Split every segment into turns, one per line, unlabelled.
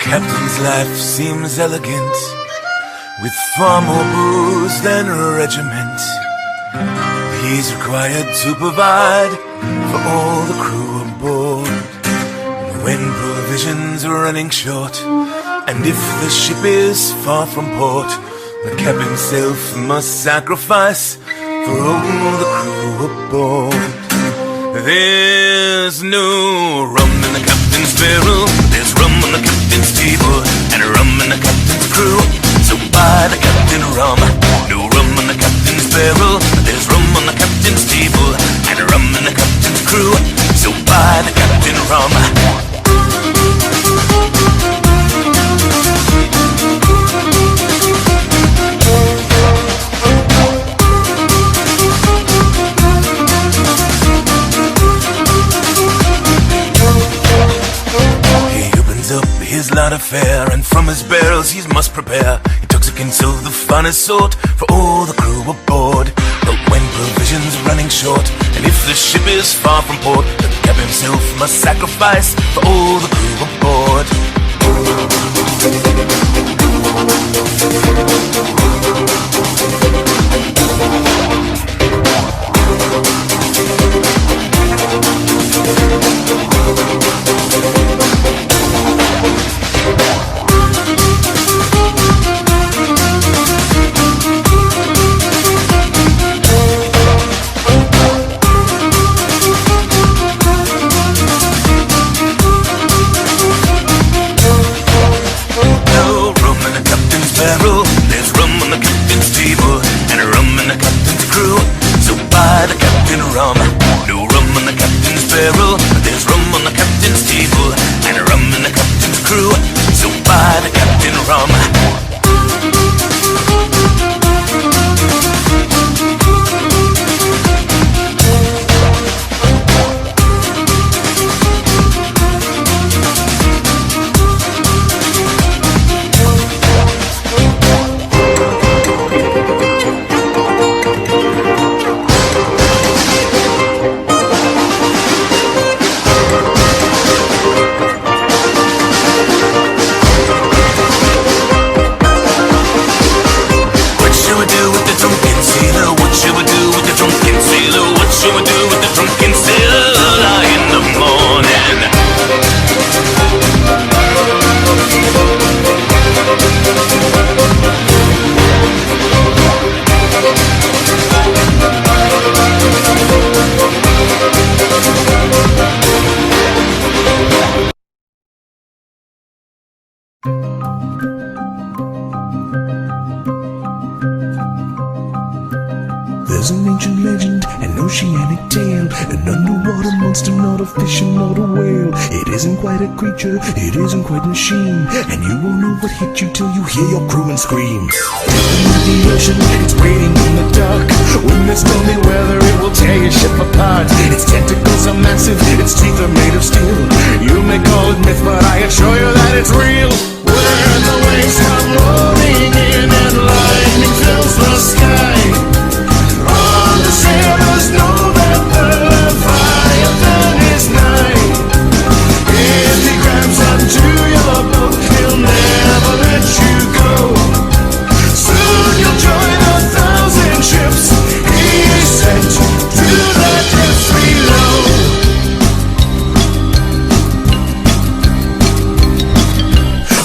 captain's life seems elegant, with far more booze than a regiment. He's required to provide for all the crew aboard. When provisions are running short, and if the ship is far from port, the captain himself must sacrifice for all the crew aboard. There's no rum in the captain's barrel, there's rum on the captain's table, and rum in the captain's crew. So buy the captain rum. No rum on the captain's barrel, there's rum on the captain's table, and rum in the captain's crew. So buy the captain rum. His light affair, and from his barrels he must prepare intoxicants of the finest sort for all the crew aboard. But when provisions are running short, and if the ship is far from port, the captain himself must sacrifice for all the crew aboard. There's rum on the captain's table, and rum in the captain's crew. So buy the captain rum. No rum on the captain's barrel, there's rum on the captain's table, and rum in the captain's crew. So buy the captain rum.
There's an ancient legend, an oceanic tale, an underwater monster, not a fish and not a whale. It isn't quite a creature, it isn't quite a machine, and you won't know what hit you till you hear your crewman scream. Deep in the ocean, it's waiting in the dark. When there's stormy weather, it will tear your ship apart. Its tentacles are massive, its teeth are made of steel. You may call it myth, but I assure you that it's real. When the waves come rolling in and lightning fills the sky, all the sailors know that the Leviathan is nigh. If he grabs onto your boat, he'll never let you go. Soon you'll join 1,000 ships he is sent to the depths below.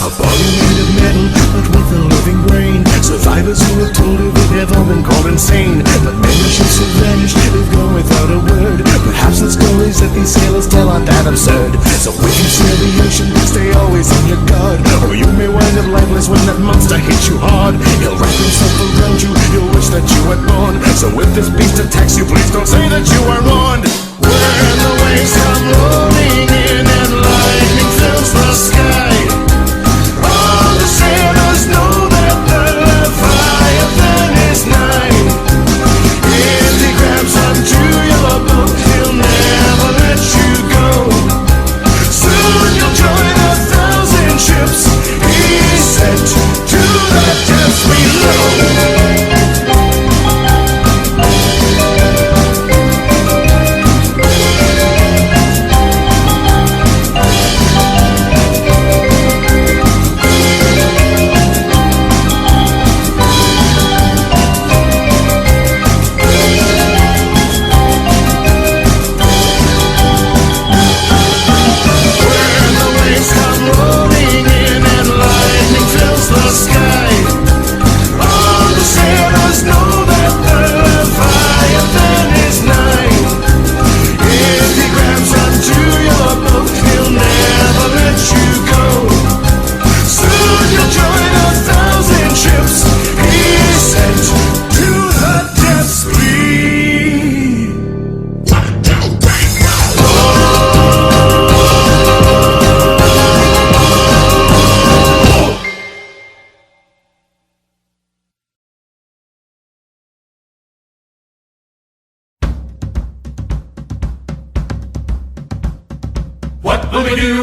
A body made of metal, but with a living brain. Survivors who have told of it have all been called insane. But many ships have vanished, they've gone without a word. Perhaps the stories that these sailors tell aren't that absurd. So if you sail the ocean, stay always on your guard, or you may wind up lifeless when that monster hits you hard. He'll wrap himself around you, you'll wish that you had born. So if this beast attacks you, please don't say that you were warned. When the waves come rolling in and lightning fills the sky, all the sailors know that the Leviathan is nigh. If he grabs onto your boat, he'll never let you go. Soon you'll join 1,000 ships he's sent to the depths below.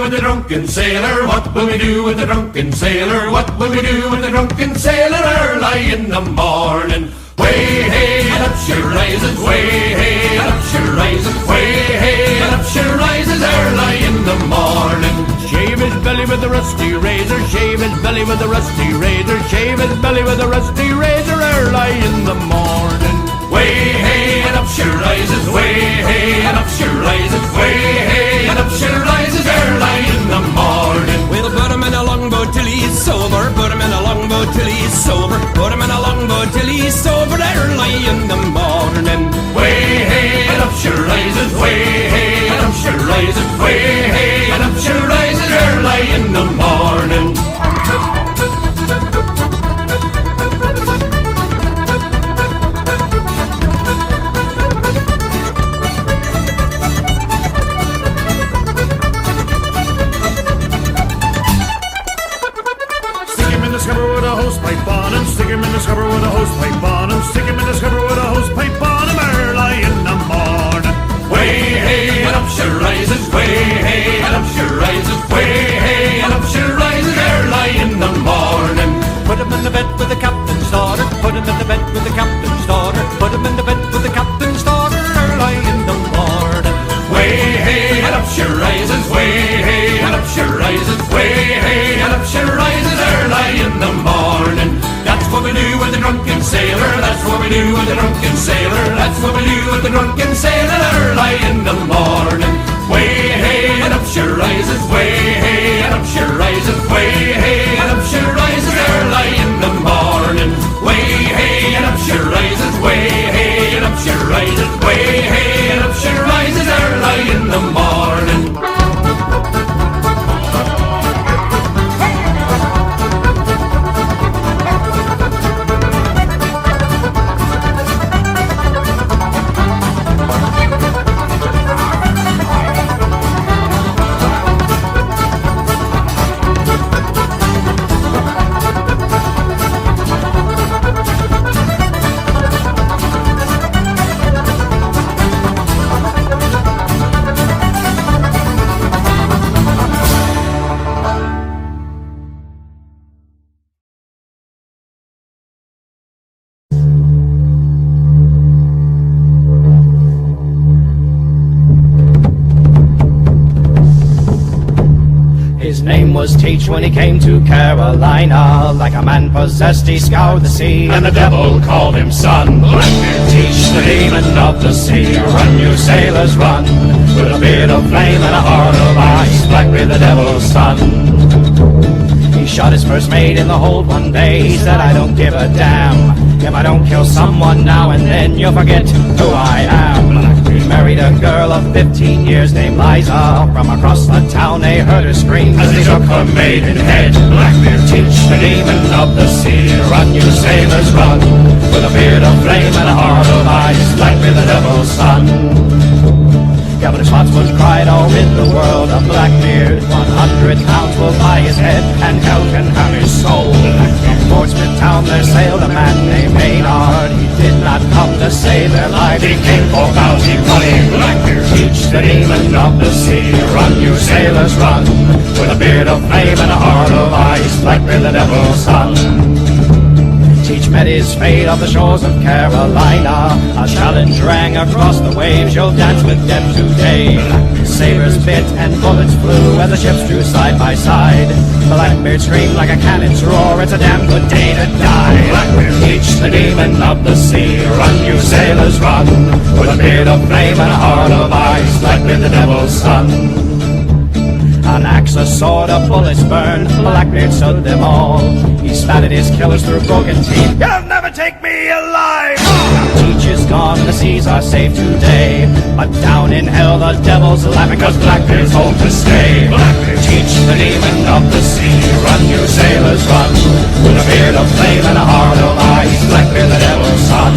with the drunken sailor? What will we do with the drunken sailor? What will we do with the drunken sailor early in the morning? Way hey and up she rises, way hey and up she rises, way hey and up she rises early in the morning. Shave his belly with a rusty razor, shave his belly with a rusty razor, shave his belly with a rusty razor early in the morning. Way hey and up she rises, way hey and up she rises, way hey and up she rises early in the morning.
We'll put him in a longboat till he's sober, put him in a longboat till he's sober, put him in a longboat till he's sober early in the morning.
Way hey and up she rises, way hey and up she rises, way hey and up she rises early in the morning.
Pipe on him, stick him in the scupper with a hose pipe on him, stick him in the scupper with a hose pipe on him early in the morning.
Way hey and up she rises, way hey and up she rises, way hey and up she rises early in the morning.
Put him in the bed with the captain's daughter, put him in the bed with the captain's daughter, put him in the bed with the captain's daughter early in the morning.
Way hey and up she rises, way hey and up she rises, way hey and up she rises early in the morning. That's what we do with the drunken sailor, that's what we do with the drunken sailor, that's what we do with the drunken sailor early in the morning. Way hey and up she rises, way hey and up she rises, way hey and up she rises early in the morning. Way hey and up she rises, way hey and up she rises, way hey and up she rises early in the morning.
His name was Teach when he came to Carolina. Like a man possessed he scoured the sea,
And the devil called him son.
Blackbeard Teach, the demon of the sea. Run, you sailors, run, with a beard of flame and a heart of ice. Blackbeard, the devil's son. He shot his first mate in the hold one day. He said, I don't give a damn if I don't kill someone now and then. You'll forget who I am. He married a girl of 15 years named Liza. From across the town they heard her scream
As he took her maidenhead.
Blackbeard Teach, the demon of the sea. Run, you sailors, run, with a beard of flame and a heart of ice. Blackbeard, the devil's son. Governor Spotswood cried, all in the world of Blackbeard. 100 pounds will buy his head, and hell can have his soul. From Portsmouth town there sailed a man named Maynard. He did not come to save their lives,
He came for bounty money.
Blackbeard Teach, the demon of the sea. Run, you sailors, run, with a beard of flame and a heart of ice. Blackbeard, the devil's son. Teach met his fate off the shores of Carolina. A challenge rang across the waves, you'll dance with them today. Sabers bit and bullets flew as the ships drew side by side. Blackbeard screamed like a cannon's roar, it's a damn good day to die. Blackbeard Teach, the demon of the sea. Run, you sailors, run, with a beard of flame and a heart of ice. Blackbeard, the devil's son. An axe, a sword, a bullet's burn, Blackbeard stood them all. He spat at his killers through broken teeth. You'll never take me alive! Teach is gone, the seas are safe today. But down in hell the devil's laughing, 'cause Blackbeard's home to stay. Blackbeard Teach, the demon of the sea. Run, you sailors, run, with a beard of flame and a heart of ice. Blackbeard, the devil's son.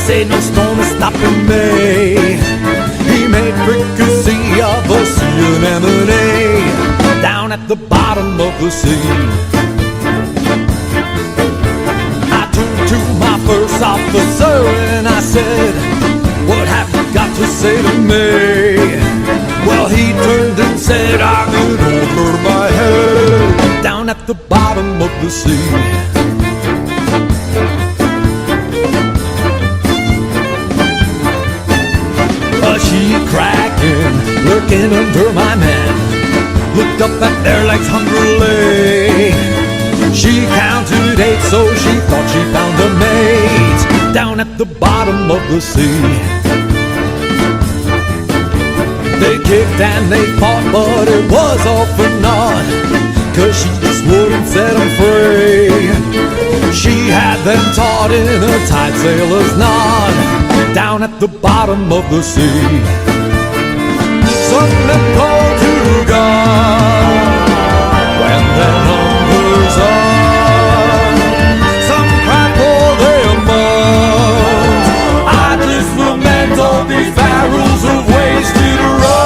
say no storm is stopping me. He made fricassee of a sea anemone down at the bottom of the sea. I turned to my first officer and I said, what have you got to say to me? Well, he turned and said, I'm in over my head down at the bottom of the sea. She cracking, lurking under my man, looked up at their legs hungrily. She counted 8, so she thought she found a mate down at the bottom of the sea. They kicked and they fought, but it was all for naught, 'cause she just wouldn't set them free. She had them taught in a tight sailor's knot down at the bottom of the sea. Some men call to God when their numbers are. Some cry for their moms. I just lament all these barrels of wasted rum.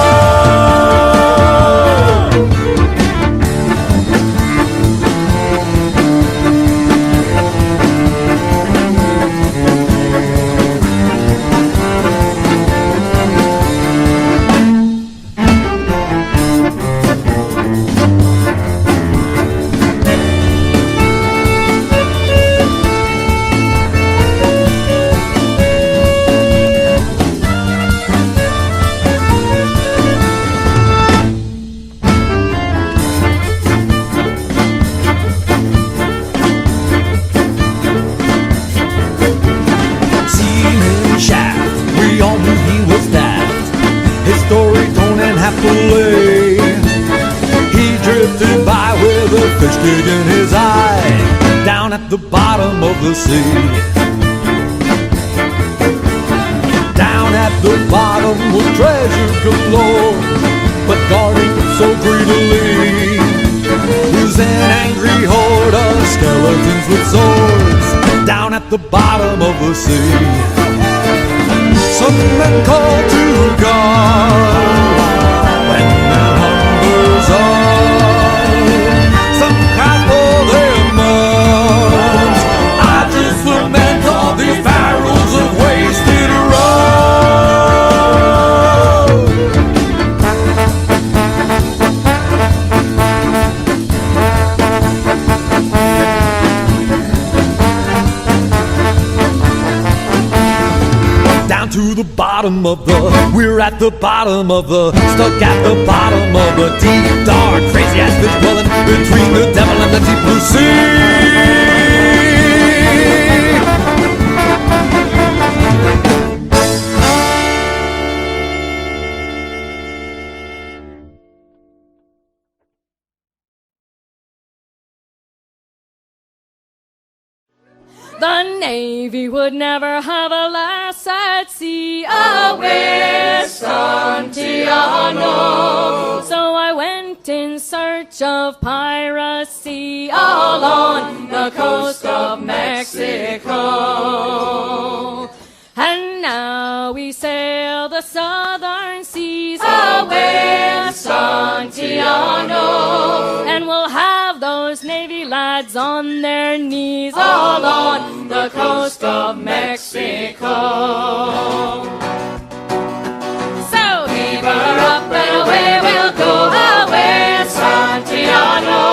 He drifted by with a fish stick in his eye down at the bottom of the sea. Down at the bottom was treasure galore, but guarding so greedily was an angry horde of skeletons with swords down at the bottom of the sea. Some men call to God when their numbers are. Some cry for their moms. I just lament all these barrels of wasted to the bottom of the, we're at the bottom of the, stuck at the bottom of the deep, dark, crazy ass fish dwelling between the devil and the deep blue sea.
The Navy would never have a lass at sea away Santiano. So I went in search of piracy all on the coast of Mexico. And now we sail the southern seas away Santiano. And we'll have those Navy lads on their knees all on the coast of Mexico. So heave her up and away we'll go away Santiano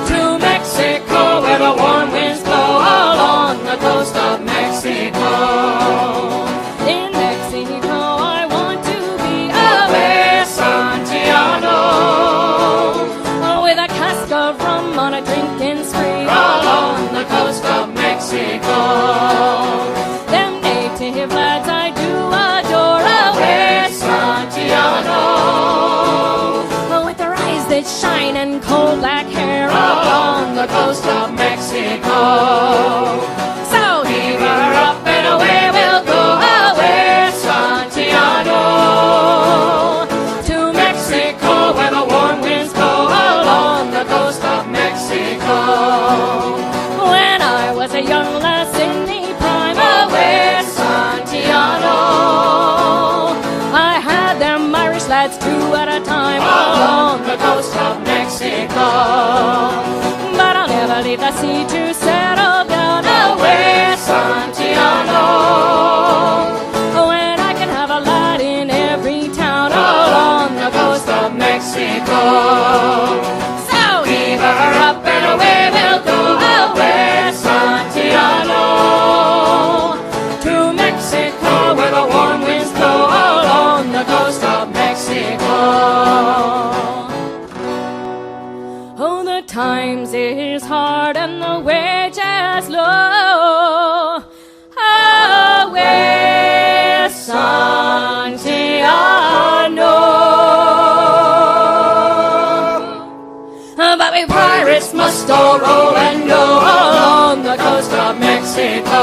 to Mexico where the warm winds blow all on the coast of Mexico. In Mexico I want to be away Santiano with a cask of rum on a drinking spree all on the coast of Mexico. But I'll never leave the sea to settle down away, Santiago. When I can have a light in every town along the coast of Mexico. So heave her up and away we'll go, away, Santiago. To Mexico where the warm winds blow along the coast of Mexico. Oh, the times is hard and the wages low. Away, Santiago. But we pirates must all roll and go along the coast of Mexico.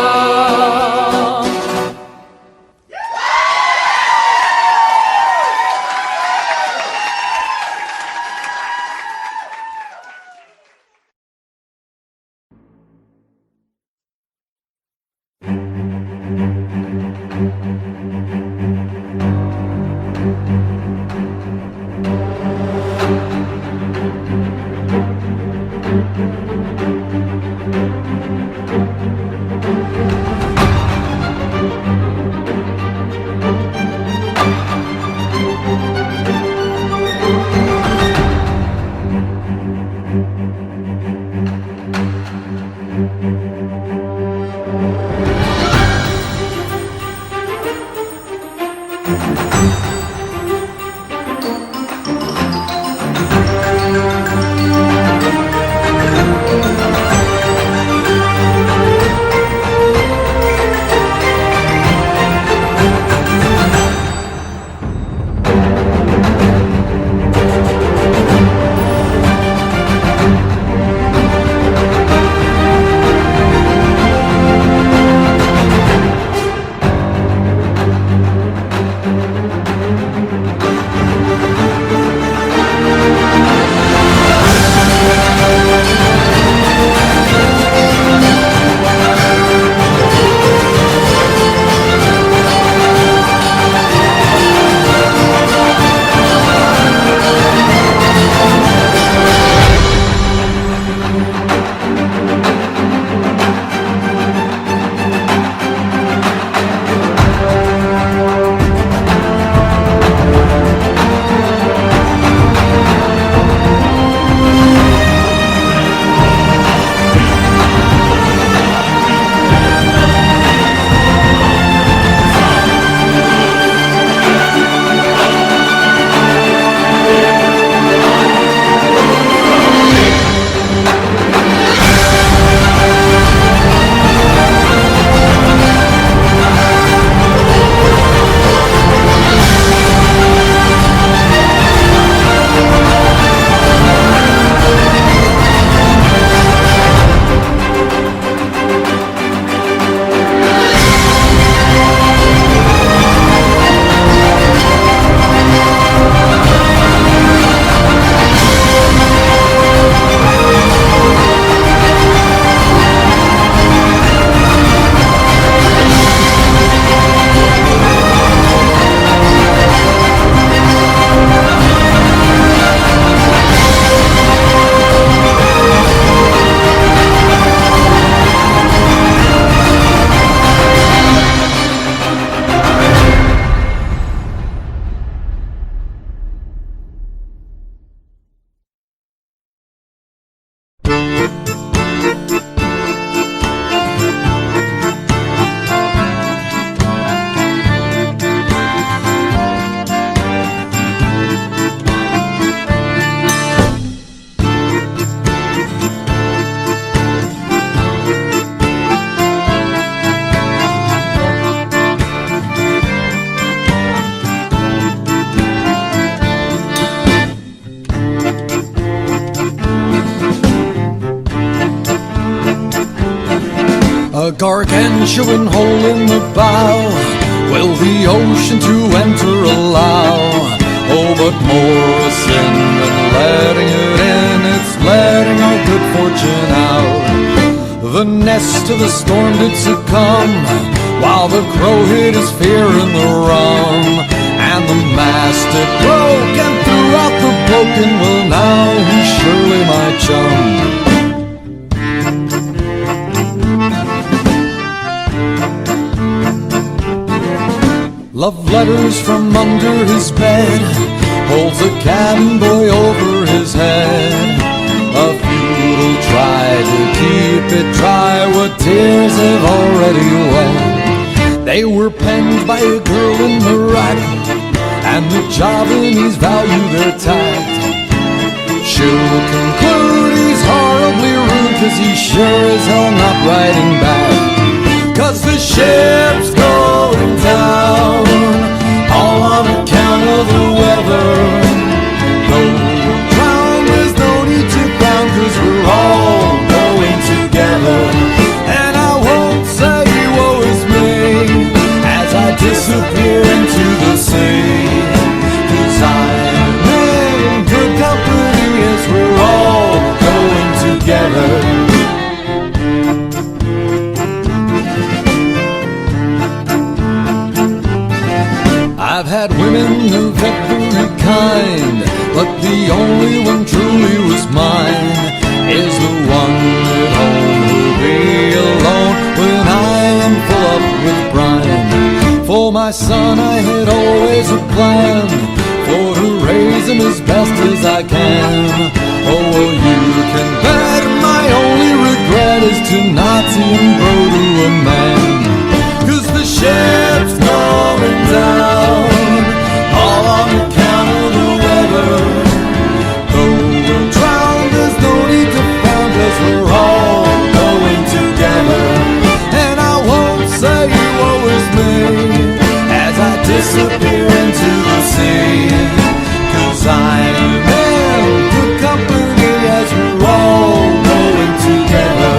A gargantuan hole in the bow will the ocean to enter allow. Oh, but more a sin than letting it in, it's letting our good fortune out. The nest of the storm did succumb, while the crow hid his fear in the rum. And the mast it broke, and throughout the broken will now he surely might love letters from under his bed, holds a cabin boy over his head. A few try to keep it dry what tears have already wet. They were penned by a girl in Morocco, and the Javanese value their tact. She'll conclude he's horribly rude, 'cause he's sure as hell not writing back. 'Cause the ship's going down, all on account of the weather. Though we're drowned, there's no need to drown, 'cause we're all going together. And I won't say woe is me as I disappear into the sea, 'cause I'm in good company as we're all going together. I've had women of every kind, but the only one truly was mine is the one at home who'll be alone when I am full up with brine. For my son I had always a plan, for to raise him as best as I can. Oh, well, you can bet my only regret is to not see him grow to a man. 'Cause the ship's going down, all on account of the weather. Though we're drowned, there's no need to frown, 'cause we're all going together. And I won't say woe is me as I disappear into the sea, 'cause I'm in good company as we're all going together.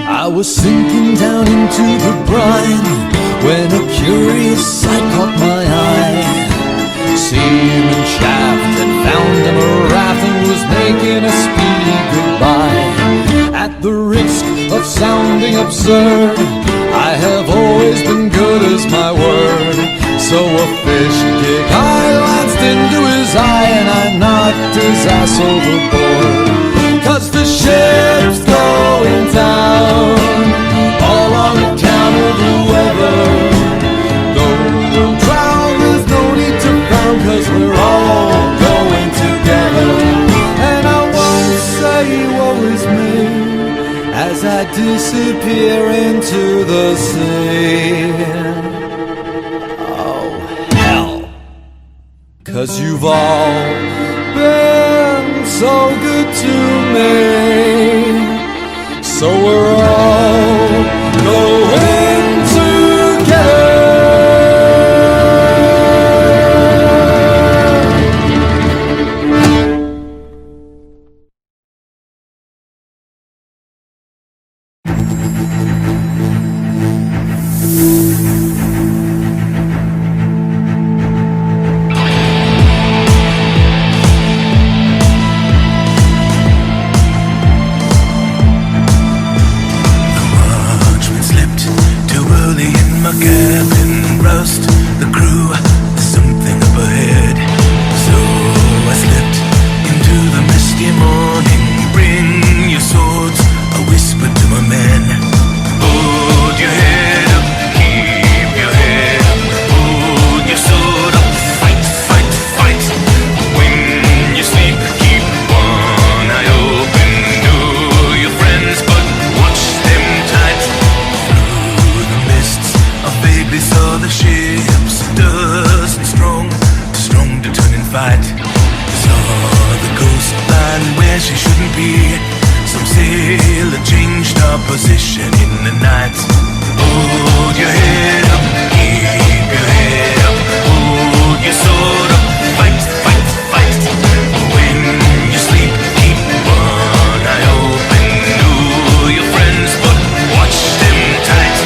I was sinking down into the brine when a curious sight caught my eye. Seaman Shaft had found him a raft and was making a speedy goodbye. At the risk of sounding absurd, I have always been good as my word. So a fish kick I lanced into his eye, and I knocked his ass overboard. 'Cause the ship's going down, all on account of the weather. Though we'll drown, there's no need to frown, 'cause we're all going together. And I won't say woe is me as I disappear into the sea. Oh, hell, 'cause you've all been so good to me, so we're all going together.
position in the night. Hold your head up, keep your head up, hold your sword up, fight, fight, fight. When you sleep, keep one eye open. Know your friends, but watch them tight.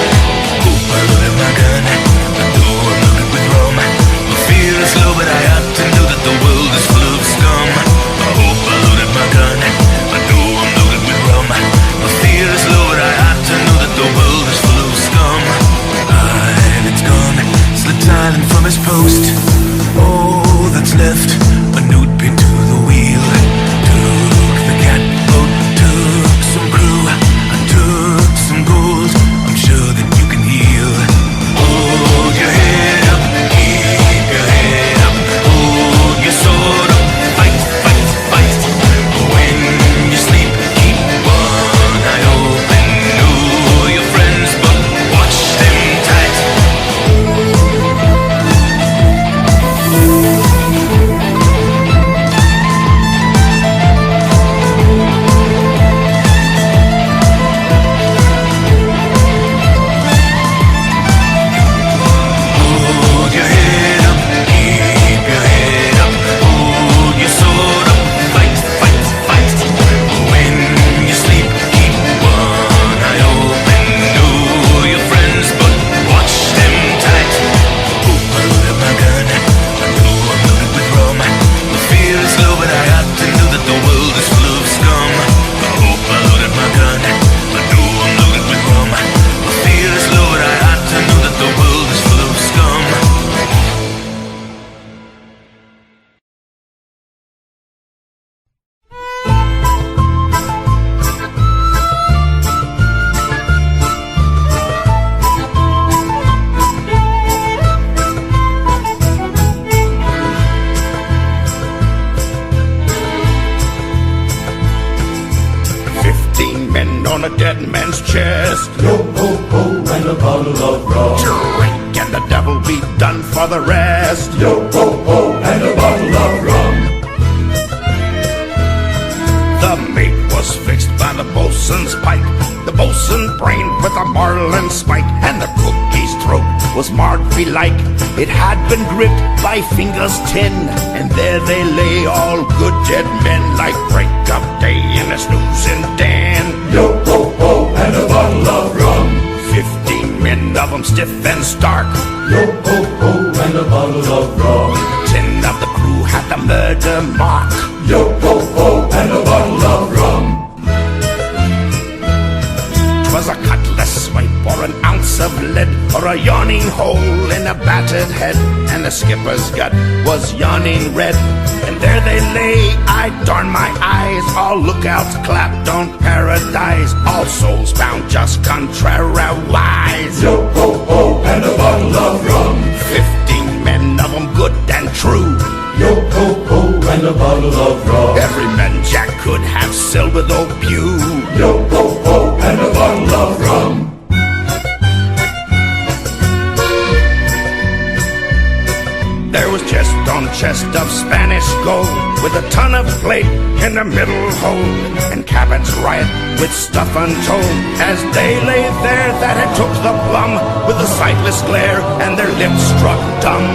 on a dead man's chest.
Yo ho ho and a bottle of rum.
Drink and the devil be done for the rest.
Yo ho ho and a bottle of rum.
The mate was fixed by the bosun's pike, the bosun brain with a marlin spike, and the cookie's throat was marked belike. It had been gripped by fingers 10, and there they lay, all good dead men, like break-up day in a snoozing den.
Yo ho ho and a bottle of rum.
15 men of them stiff and stark.
Yo ho ho and a bottle of rum.
10 of the crew had the murder mark.
Yo ho ho and a bottle of rum.
'Twas a cutlass swipe or an ounce of lead, or a yawning hole in a battered head, and the skipper's gut was yawning red. And there they lay, I darn my eyes, all lookouts clapped on paradise, all souls bound just contrariwise.
Yo ho ho and a bottle of rum.
15 men of them good and true.
Yo ho ho and a bottle of rum.
Every man Jack could have sailed with old Pew.
Yo ho ho and a bottle of rum.
There was chest on chest of Spanish gold, with a ton of plate in the middle hold, and cabins riot with stuff untold, as they lay there that had took the plum, with a sightless glare and their lips struck dumb.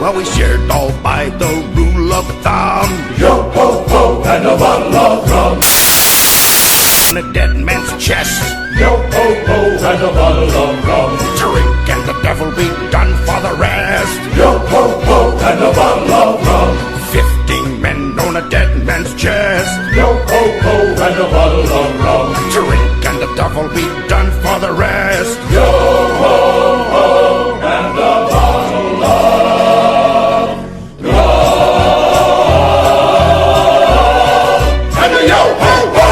Well, we shared all by the rule of thumb.
Yo ho ho and a bottle of rum.
On a dead man's chest.
Yo ho ho and a bottle of rum.
Drink and the devil be done for the rest.
Yo ho ho and a bottle of rum.
15 men on a dead man's chest.
Yo ho ho and a bottle of rum.
Drink and the devil be done for the rest.
Yo ho ho and a bottle of rum. And a yo ho ho.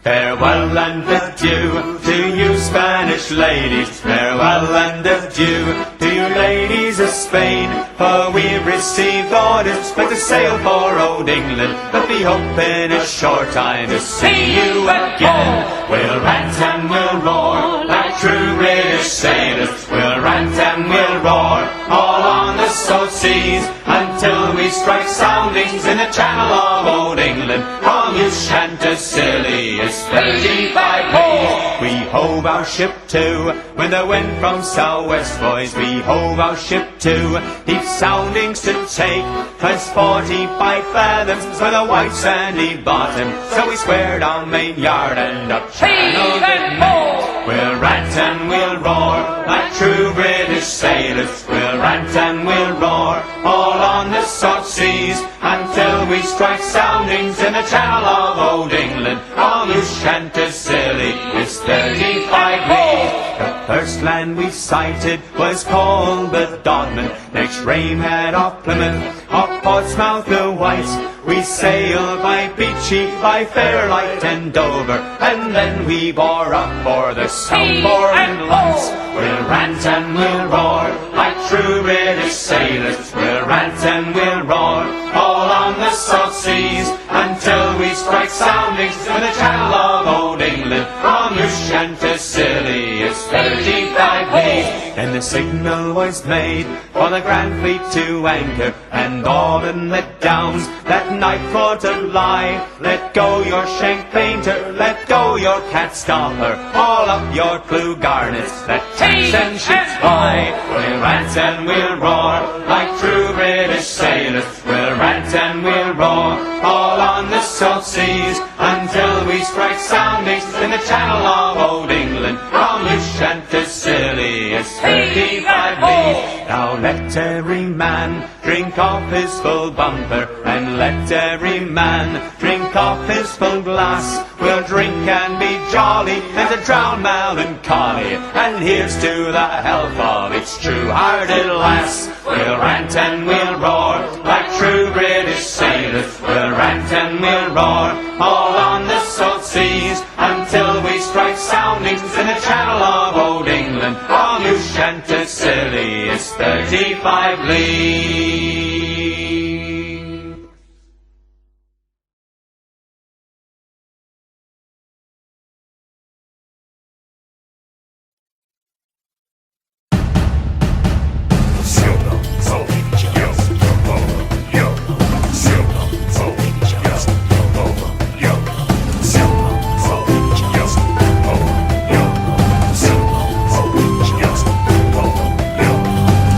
Farewell and adieu to you Spanish ladies. Farewell and adieu to you ladies of Spain. For we've received orders but to sail for old England, but we hope in a short time to see you again. We'll rant and we'll roar like true British sailors. We'll rant and we'll roar all on the salt seas, until we strike soundings in the channel of old England. From you Chantilly is 35 leagues. We hove our ship to when the wind from southwest, boys. We hove our ship to, deep soundings to take, 'twas 45 fathoms with a white sandy bottom. So we squared our main yard and up channel did make. We'll rant and we'll roar like true British sailors. We'll rant and we'll roar all on the salt seas, until we strike soundings in the channel of old England. All you Chantilly is 35 leagues. The first land we sighted was called the Dodman. Next Rainhead off Plymouth, off Portsmouth the Whites. We sailed by Beachy, by Fairlight and Dover, and then we bore up for the Southbourne Lights. We'll rant and we'll roar like true British sailors. We'll rant and we'll roar all on the salt seas, until we strike soundings in the channel of old England. From your Chantilly is 35 leagues. Then the signal was made for the Grand Fleet to anchor, and all in the Downs that night for to lie. Let go your shank painter, let go your cat stopper, all up your clue garnets, that tanks and ships fly. We'll rant and we'll roar like true British sailors. We'll rant and we'll roar all on the salt seas, until we strike soundings in the channel of old England. From you Chantilly is 35 leagues. Now let every man drink off his full bumper, and let every man drink off his full glass. We'll drink and be jolly and to drown melancholy, and here's to the health of its true-hearted lass. We'll rant and we'll roar like true British sailors. We'll rant and we'll roar all on the salt seas, until we strike soundings in the channel of old England. All you Chantilly is 35 leagues.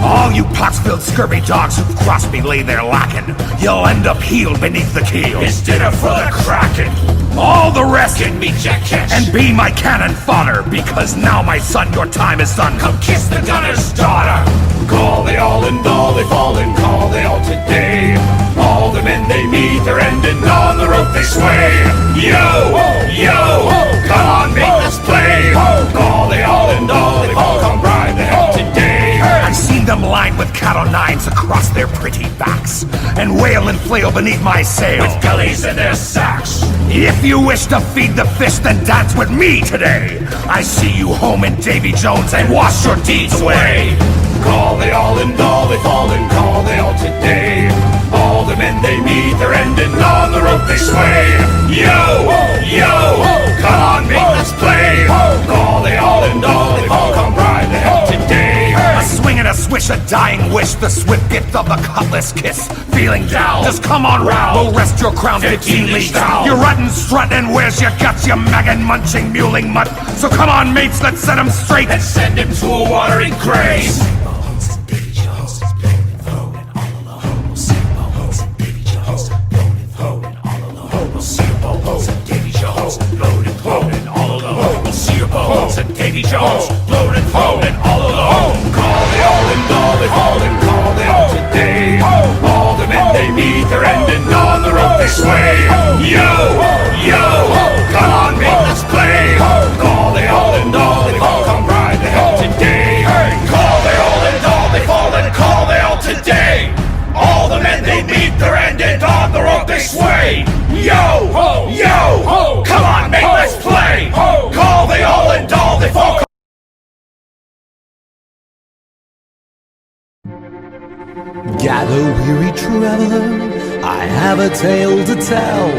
All you pox-filled scurvy dogs who've crossed me lay there lacking. You'll end up healed beneath the keel.
It's dinner for the Kraken.
All the rest
Can be jackass.
and be my cannon fodder, because now, my son, your time is done.
Come kiss the gunner's daughter. Call they all and all they fall and call they all today. All the men they meet are ending on the rope they sway. Yo, yo, come on, make us play. Call they all and all they fall, come ride the hell today.
I've seen them lined with cat o' nines across their pretty backs, and wail and flail beneath my sail.
With gullies in their sacks.
If you wish to feed the fish, then dance with me today. I see you home in Davy Jones and wash your deeds away.
Call they all and all they fall and call they all today. All the men they meet are ending on the rope they sway. Yo, yo, come on, make us play. Call they all and all they fall, come ride the hell today.
A swing and a swish, a dying wish, the swift gift of the cutlass kiss. Feeling down, just come on round. We'll rest your crown 15 leagues down. You're ruttin', struttin', where's your guts, you maggot munching muling mutt? So come on, mates, let's set him straight
And send him to a watery grave.
and Davy Jones, blowed and flowed and all alone.
Call they all and all they fall and call they all today. All the men they meet are ending on the rope they sway. Yo, yo, come on, make us play. Call they all and all they fall, come ride the hell today. Call they all and all they fall and call they all today. All the men they meet are ending on the rope they sway. Yo, yo, come on, make us play. Call they all and all they fall.
Gather, weary traveler, I have a tale to tell.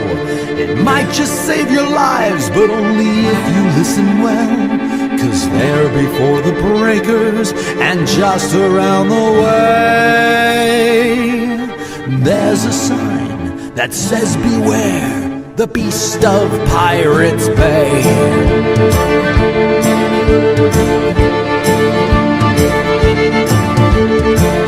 It might just save your lives, but only if you listen well. 'Cause there before the breakers and just around the way, there's a sign that says beware, the beast of Pirates Bay.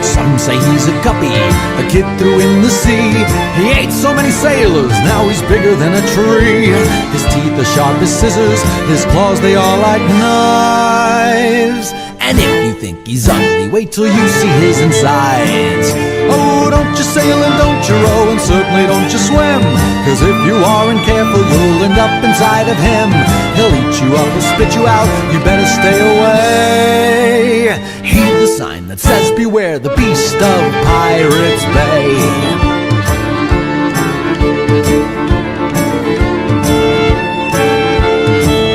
Some say he's a guppy, a kid threw in the sea. He ate so many sailors, now he's bigger than a tree. His teeth are sharp as scissors, his claws they are like knives. And if you think he's ugly, wait till you see his insides. Oh, don't you sail and don't you row, and certainly don't you swim. 'Cause if you aren't careful, you'll end up inside of him. He'll eat you up or spit you out, you better stay away. Heed the sign that says beware, the beast of Pirates Bay.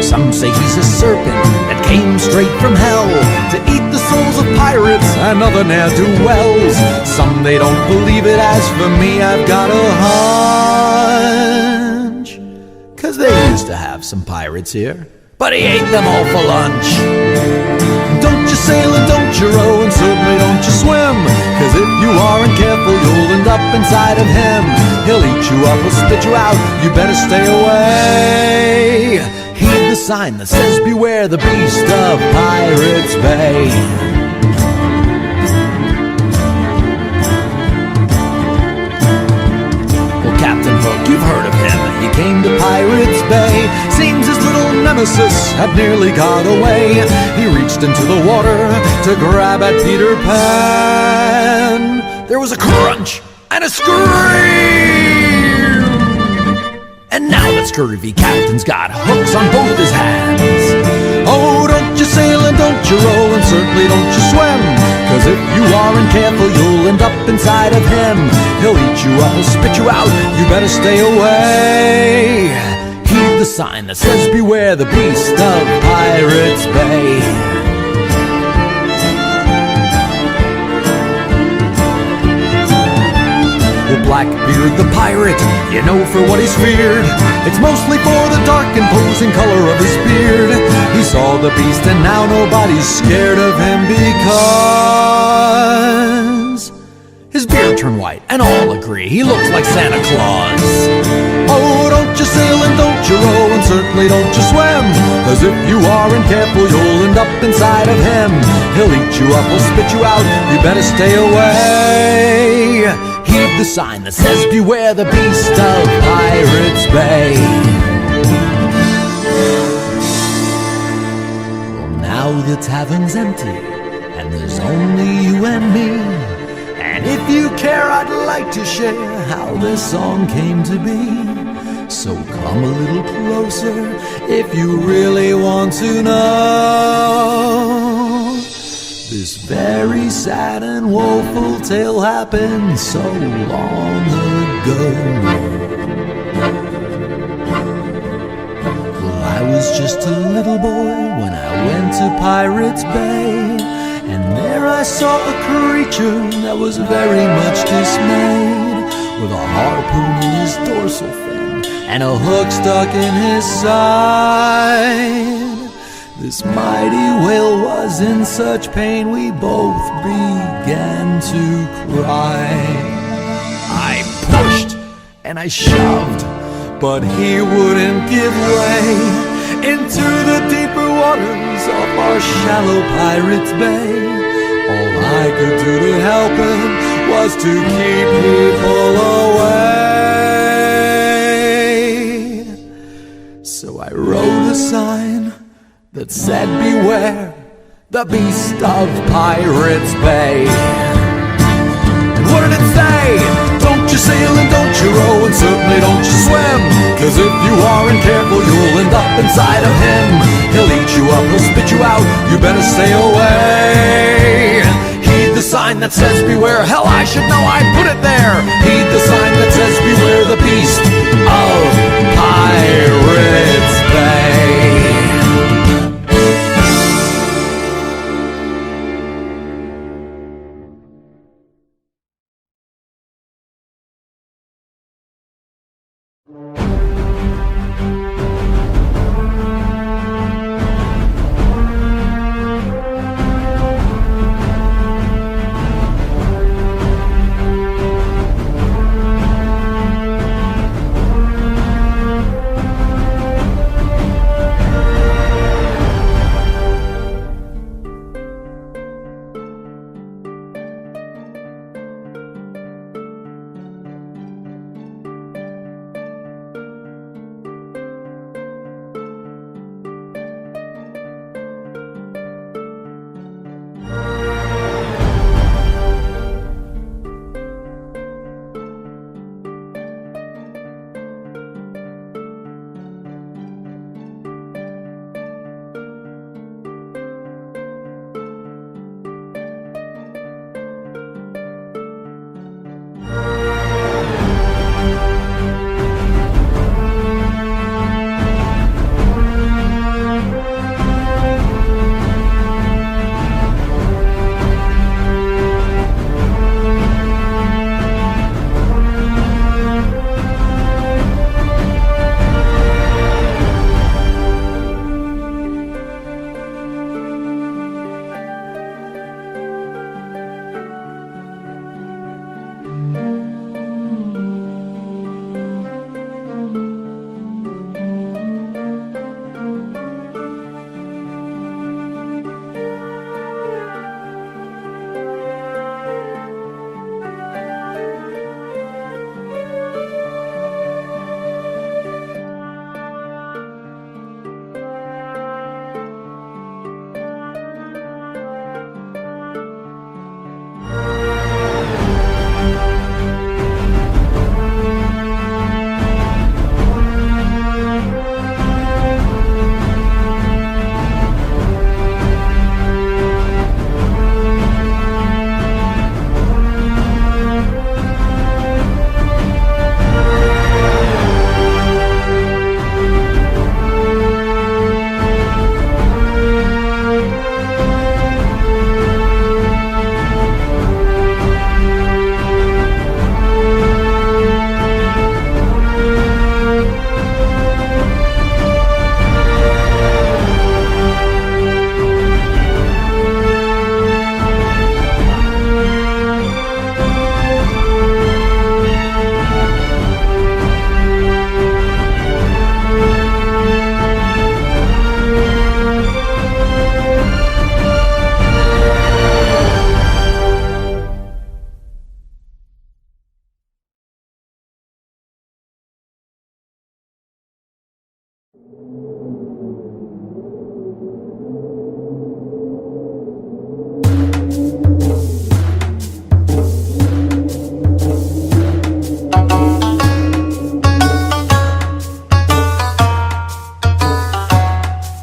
Some say he's a serpent that came straight from hell to eat the souls of pirates and other ne'er-do-wells. Some they don't believe it, as for me I've got a hunch. 'Cause they used to have some pirates here, but he ate them all for lunch. Don't you sail and don't you row, and certainly don't you swim. 'Cause if you aren't careful, you'll end up inside of him. He'll eat you up or spit you out, you better stay away. Heed the sign that says beware, the beast of Pirates Bay. Well, Captain Hook, you've heard of him. He came to Pirates Bay. Seems his little nemesis had nearly got away. He reached into the water to grab at Peter Pan. There was a crunch and a scream, and now that scurvy captain's got hooks on both his hands. Oh, don't you sail and don't you row, and certainly don't you swim. 'Cause if you aren't careful, you'll end up inside of him. He'll eat you up, he'll spit you out, you better stay away. Heed the sign that says beware, the beast of Pirates Bay. Blackbeard the pirate, you know for what he's feared. It's mostly for the dark imposing color of his beard. He saw the beast and now nobody's scared of him because his beard turned white and all agree he looks like Santa Claus. Oh, don't you sail and don't you row and certainly don't you swim, 'cause if you aren't careful you'll end up inside of him. He'll eat you up, he'll spit you out, you better stay away. Heed the sign that says beware the beast of Pirates Bay. Well, now the tavern's empty and there's only you and me. And if you care, I'd like to share how this song came to be. So come a little closer if you really want to know. This very sad and woeful tale happened so long ago. Well, I was just a little boy when I went to Pirates Bay, and there I saw a creature that was very much dismayed, with a harpoon in his dorsal fin and a hook stuck in his side. This mighty whale was in such pain we both began to cry. I pushed and I shoved, but he wouldn't give way. Into the deeper waters of our shallow Pirates Bay, all I could do to help him was to keep people away. So I wrote a sign that said beware the beast of Pirates Bay. And what did it say? Don't you sail and don't you row and certainly don't you swim, 'cause if you aren't careful you'll end up inside of him. He'll eat you up, he'll spit you out, you better stay away. Heed the sign that says beware, hell I should know I put it there. Heed the sign that says beware the beast of Pirates Bay.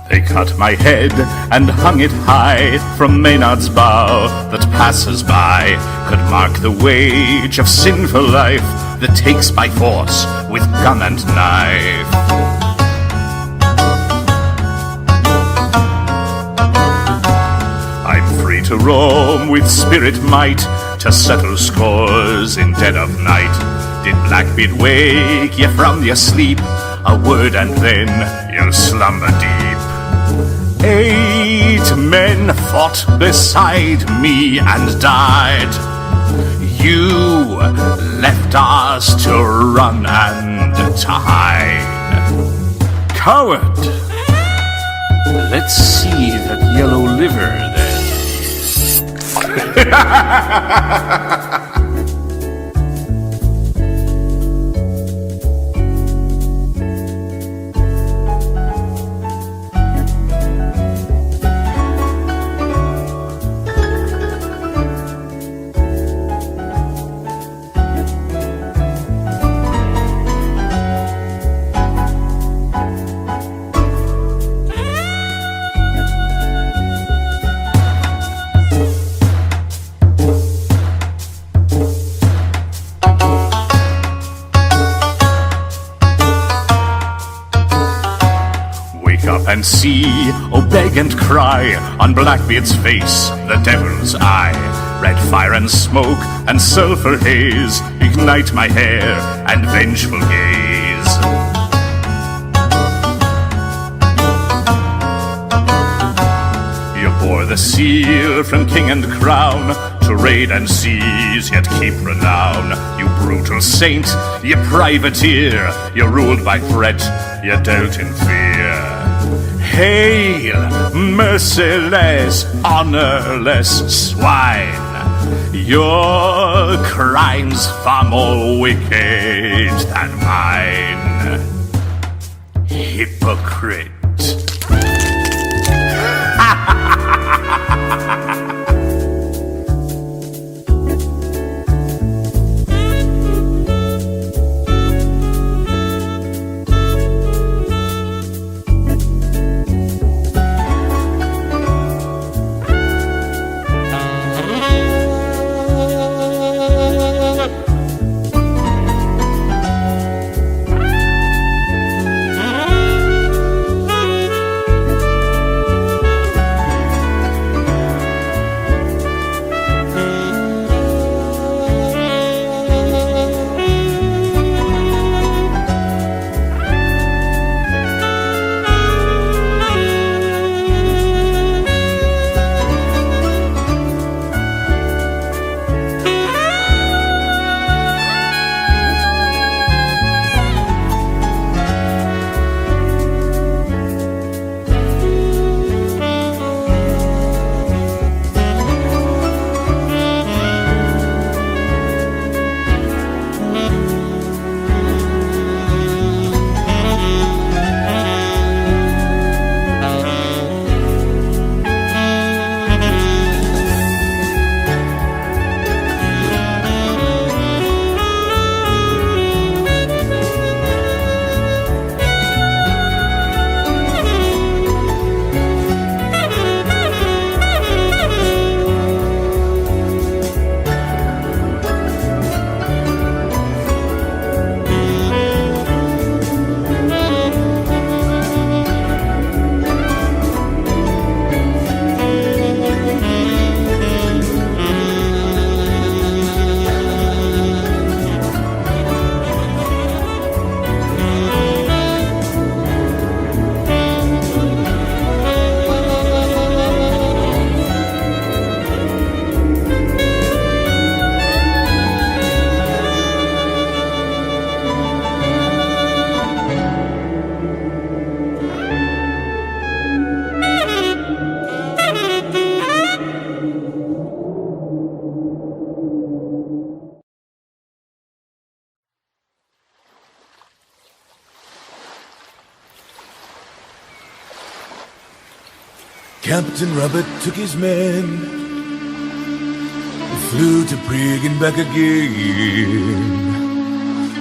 They cut my head and hung it high from Maynard's bough, that passers-by could mark the wage of sinful life that takes by force with gun and knife. I'm free to roam with spirit might, to settle scores in dead of night. Did Blackbeard wake ye from your sleep? A word and then you'll slumber deep. 8 men fought beside me and died. You left us to run and to hide. Coward! Let's see that yellow liver then. And see, oh beg and cry, on Blackbeard's face the devil's eye. Red fire and smoke and sulphur haze ignite my hair and vengeful gaze. You bore the seal from king and crown, to raid and seize, yet keep renown. You brutal saint, you privateer, you ruled by threat, you dealt in fear. Hail, merciless, honorless swine! Your crimes far more wicked than mine. Hypocrite.
Captain Robert took his men, flew to Prague and back again.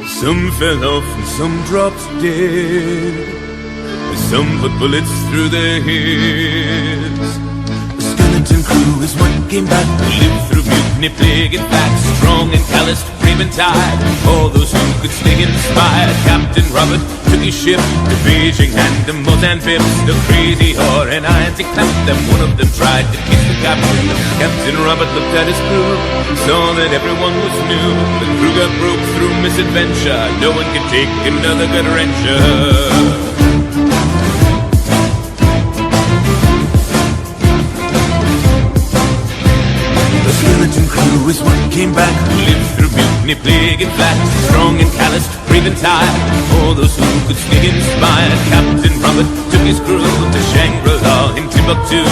Some fell off and some dropped dead. Some put bullets through their heads. The skeleton crew is what came back, lived through mutiny, plague and fact, strong and calloused, brave and tied. All those who could stay inspired. Captain Robert took his ship to Beijing and the Mozambique. The crazy whore and irons he clamped them. One of them tried to kiss the captain. Captain Robert looked at his crew, saw that everyone was new. The crew got broke through misadventure. No one could take another good adventure. Skeleton crew is what came back, lived through mutiny, plague and flat, strong and calloused, brave and tired. All those who could stay inspired. Captain Robert took his crew to Shangri-La in Timbuktu.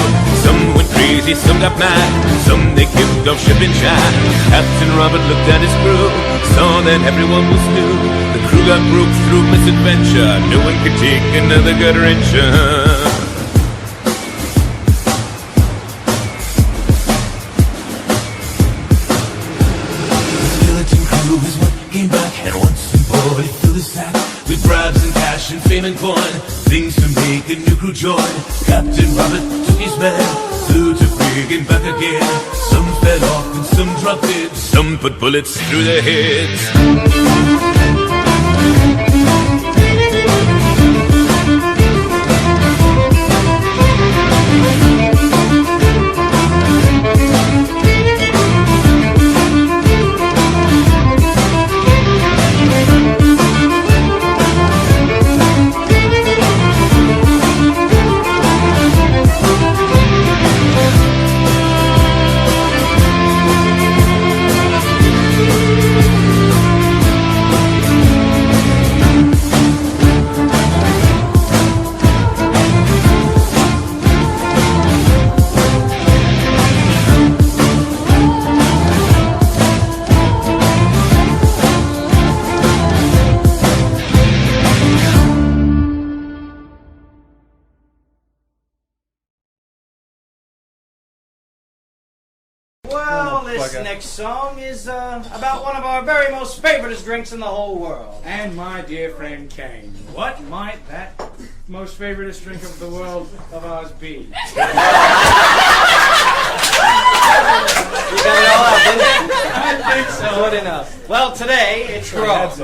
Some went crazy, some got mad, some they killed off ship in Chad. Captain Robert looked at his crew, saw that everyone was new. The crew got broke through misadventure. No one could take another gut wrencher. Is what came back, and once and boy filled his sack with bribes and cash and fame and coin, things to make a new crew join. Captain Robert took his men, flew to Prague and back again. Some fell off and some dropped dead. Some put bullets through their heads.
Well, this next song is about one of our very most favoriteest drinks in the whole world.
And my dear friend Kane, what might that most favoriteest drink of the world of ours be?
You got it all out, didn't you?
I think so.
Good enough. Well, today it's grog.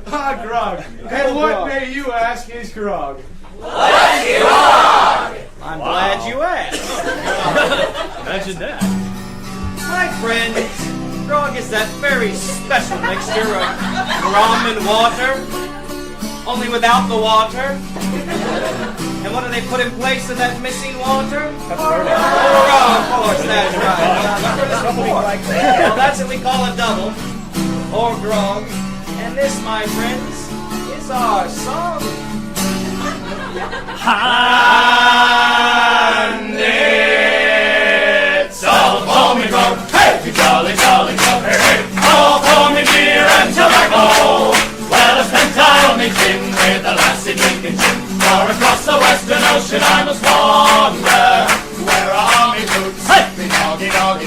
Grog. And what, may you ask, is grog?
I'm glad you asked.
Imagine that.
My friends, grog is that very special mixture of rum and water, only without the water. And what do they put in place of that missing water? Rum, of course, that's right. Well, that's what we call a double, or grog. And this, my friends, is our song.
And it's all for me grog, hey, you jolly, jolly grog, hey, hey. All for me beer and tobacco. Well, I spent time on me gin with a lassie drinking gin. Far across the western ocean I must wander. Where are me boots? Hey, me doggy, doggy,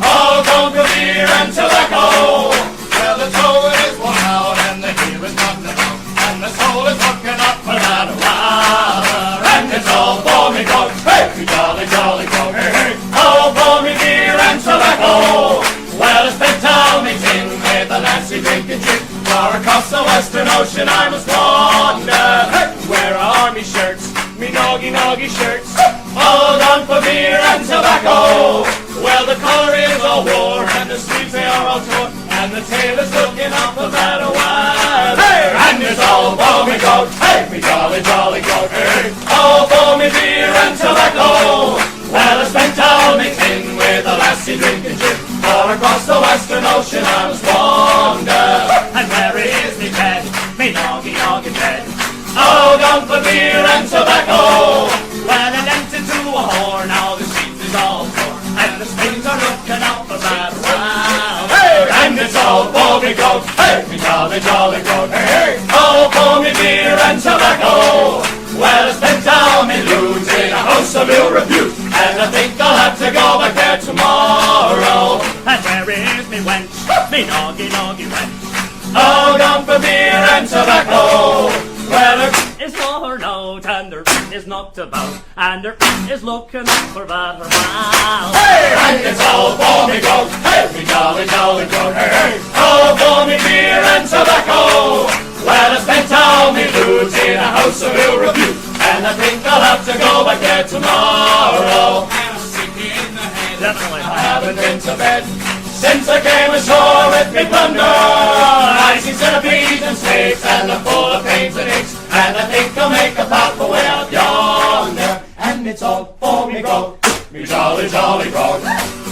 all gone for beer and tobacco. Well, the toe is worn out and the heel is knocked about, and the soul is looking up for that while. And it's all for me grog, hey, you jolly, jolly grog, hey, hey. All for me beer and tobacco. Well, I spent all me tin with a lassie drinking gin. Far across the western ocean I must wander. Hey, where are me shirts, me noggy, noggy shirts? All done for beer and tobacco. Well, the collar is all worn and the sleeves they are all torn, and the tail is looking up about a while. Hey, and it's all for me grog, hey, me jolly, jolly grog, hey. All for me beer and tobacco. Well, I spent all me tin with a lassie drinking gin. Far across the western ocean I must wander. And where is me bed, me noggy, noggy bed? All gone for beer and tobacco. Well, I lent it to a whore, now the sheets is all torn, and the springs are looking out for that while. Hey, and it's all for me grog, hey. hey, me jolly, jolly road, hey, hey. Oh, pour me beer and tobacco. Well, I spent all me loot in a house of ill repute, and I think I'll have to go back there tomorrow.
And where is me wench, me noggy wench?
Oh, down for beer and tobacco. Well, there
is no note, and there is not about, and there is looking up for better while.
hey, and it's all for me goat, hey, me jolly, jolly goat, hey, hey. Oh, for me beer and tobacco. Well, I spent all me loot in a house of ill repute, and I think I'll have to go back there tomorrow.
And I'm sick in the head.
Definitely.
I haven't been to bed since I came ashore with me plunder. I see centipedes and snakes, and I'm full of pains and aches, and I think I'll make a pathway out yonder. And it's all for me goat, me jolly, jolly road.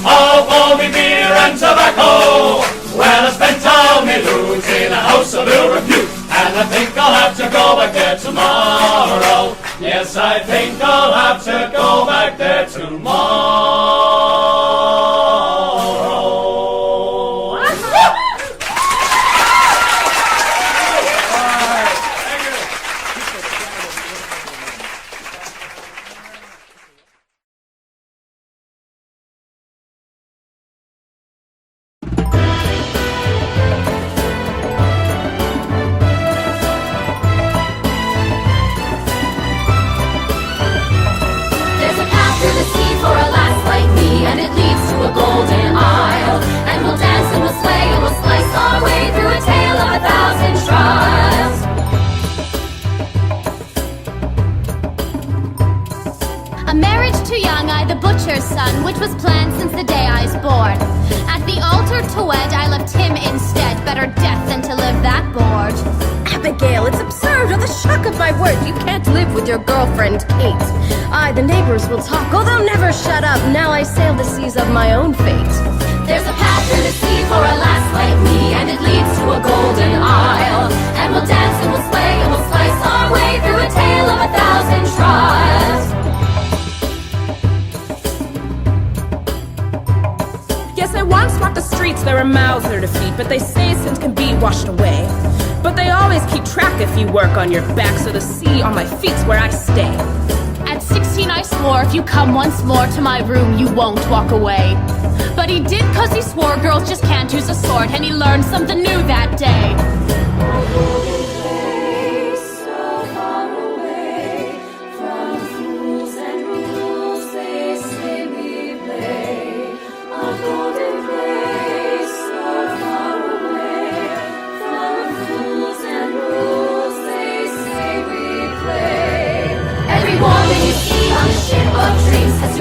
All for me beer and tobacco. Well, I spent all me loot in a house of ill repute, and I think I'll have to go back there tomorrow. Yes, I think I'll have to go back there tomorrow.
Son, which was planned since the day I was born. At the altar to wed, I left him instead. Better death than to live that bored.
Abigail, it's absurd. On the shock of my word, you can't live with your girlfriend, Kate. The neighbors will talk, oh, they'll never shut up. Now I sail the seas of my own fate.
There's a path through the sea for a lass like me, and it leads to a golden isle. And we'll dance and we'll sway and we'll slice our way through a tale of 1,000 trials.
Yes, I once walked the streets, there are mouths there to feed, but they say sins can be washed away. But they always keep track if you work on your back, so the sea on my feet's where I stay.
At 16 I swore if you come once more to my room, you won't walk away. But he did 'cause he swore girls just can't use a sword, and he learned something new that day.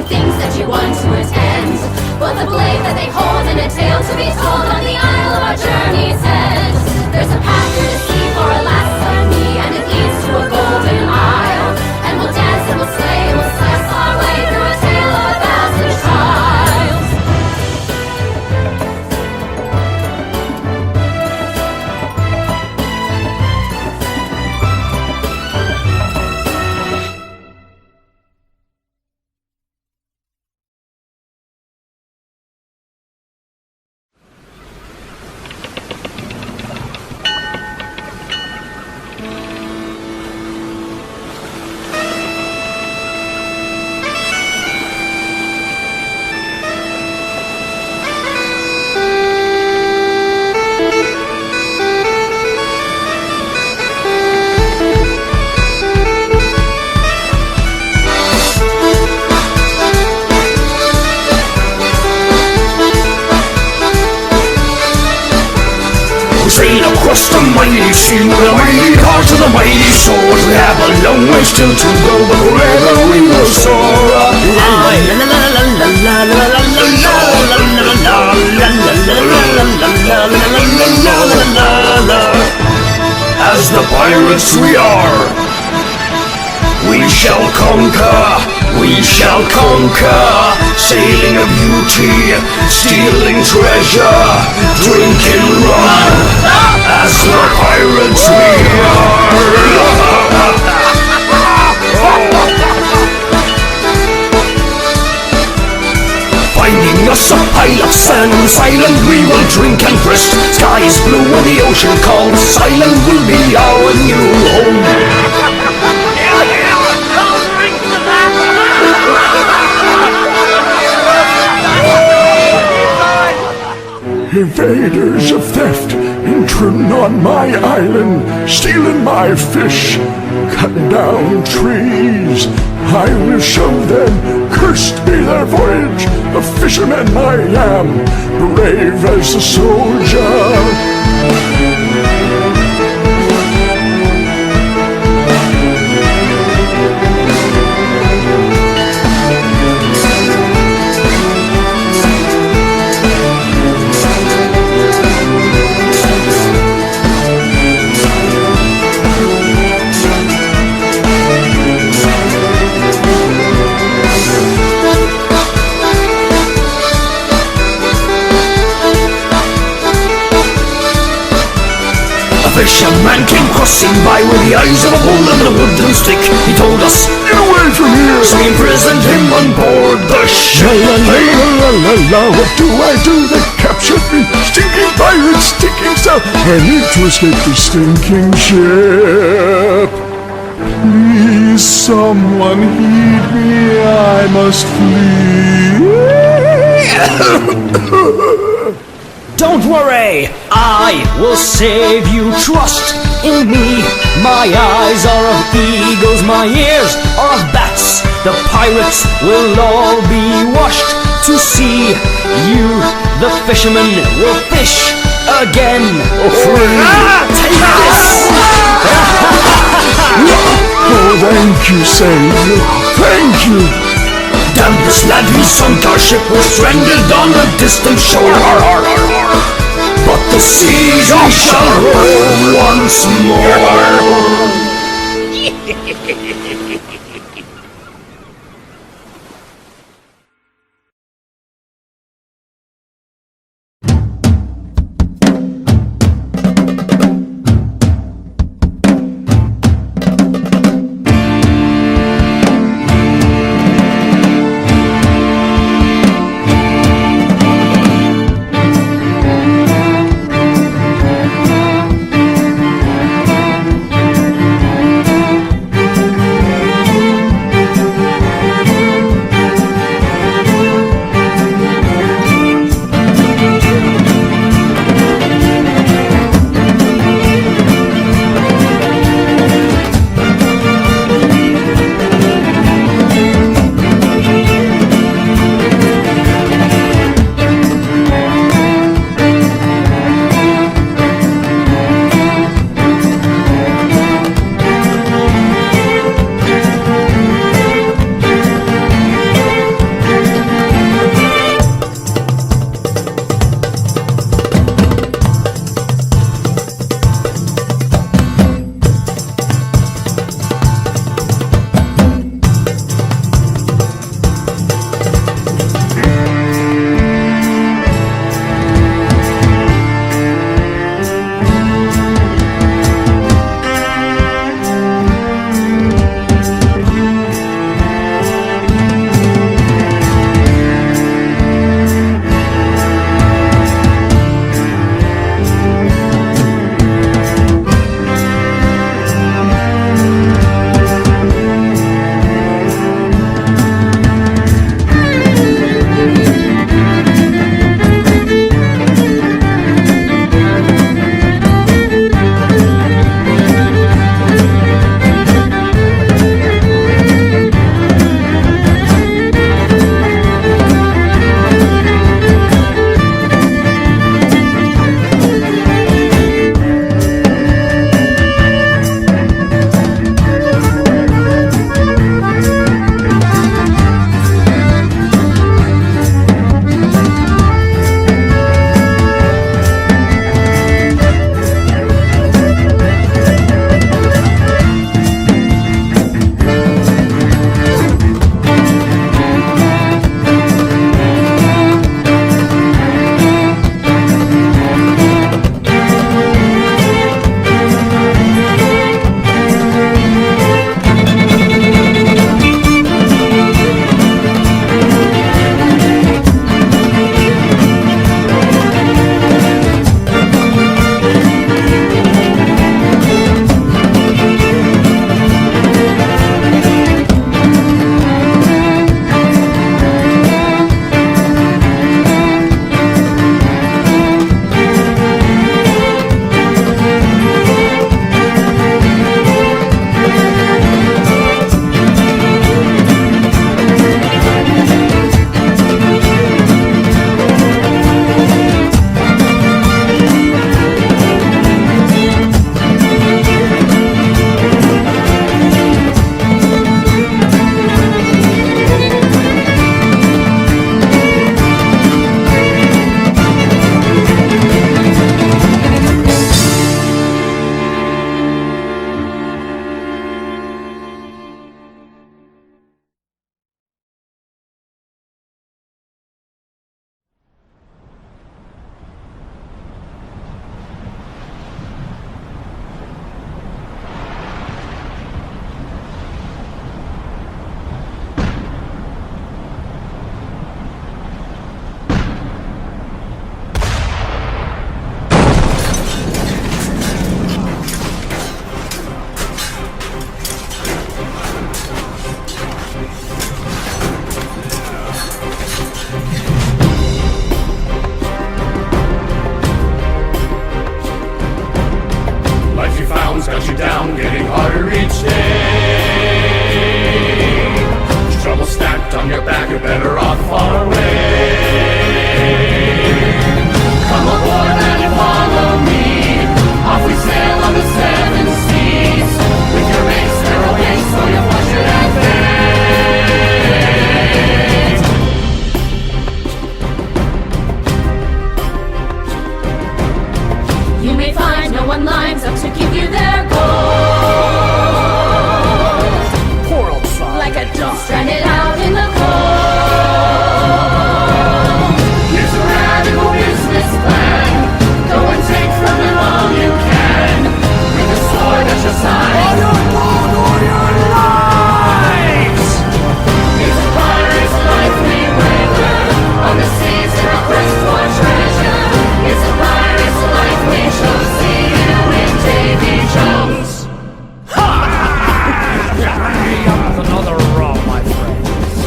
Things that you want to attend, but the blade that they hold and a tale to be told on the isle of our journey's end. There's a path through the sea for a lass like me, and it leads to a golden isle. And we'll dance and we'll slay and we'll slice our way through a tale of 1,000 trials.
Across the mighty sea with the mighty hearts of the mighty shores. We have a long way still to go, but wherever we will soar. As the pirates we are, we shall conquer. We shall conquer, sailing a beauty, stealing treasure, drinking rum, as the pirates we are. Finding us a Isle of sand, this island we will drink and rest. Sky is blue and the ocean calls. This island will be our new home. Invaders of theft intruding on my island, stealing my fish, cutting down trees. I will show them, cursed be their voyage. A fisherman I am, brave as a soldier. Fisherman came crossing by with the eyes of a bull and a wooden stick. He told us, "Get away from here!" So we imprisoned him on board the ship. La, what do I do? They captured me. Stinking pirates, stinking south. I need to escape this stinking ship. Please, someone heed me. I must flee.
Don't worry, I will save you. Trust in me. My eyes are of eagles, my ears are of bats. The pirates will all be washed to sea. You, the fisherman, will fish again. Free. Take this!
Oh, thank you, Savior. Thank you. Damn this lad, he sunk our ship, was stranded on a distant shore. But the seas we shall roam once more.
may find no one lines up to give you their gold.
Poor old son.
Like a dog stranded out in the cold. Here's a radical business plan. Go and take from them all you can. With a sword at your side.
Or your gold or your lives!
It's a pirate's life we weather. On the seas in a quest for treasure. It's a pirate's life we shall see you in Davy Jones.
Another rum, my friends.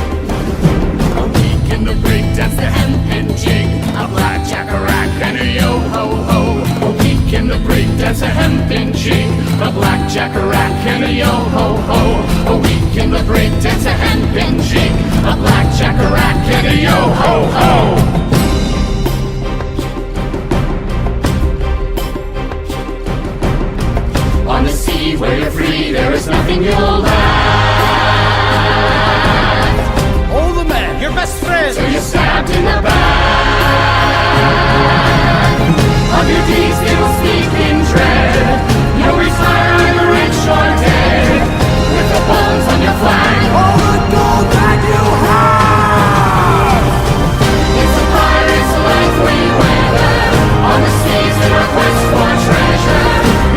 A week in the break dance, the hempen jig, a blackjack, a rack, and a yo-ho-ho. A week in the break dance, a hempen jig, a blackjack, a rack, and a yo-ho-ho. A week in the break dance, a hempen jig, a blackjack, a rack, and a yo-ho-ho. On the sea where you're free, there is nothing you'll lack.
Oh, the man, your best friend.
So you're stabbed in the back. Of your deeds they will speak in dread. You'll retire either rich or dead, with the bones on your flag.
All the gold that you have!
It's a pirate's life we weather. On the seas in our quest for treasure.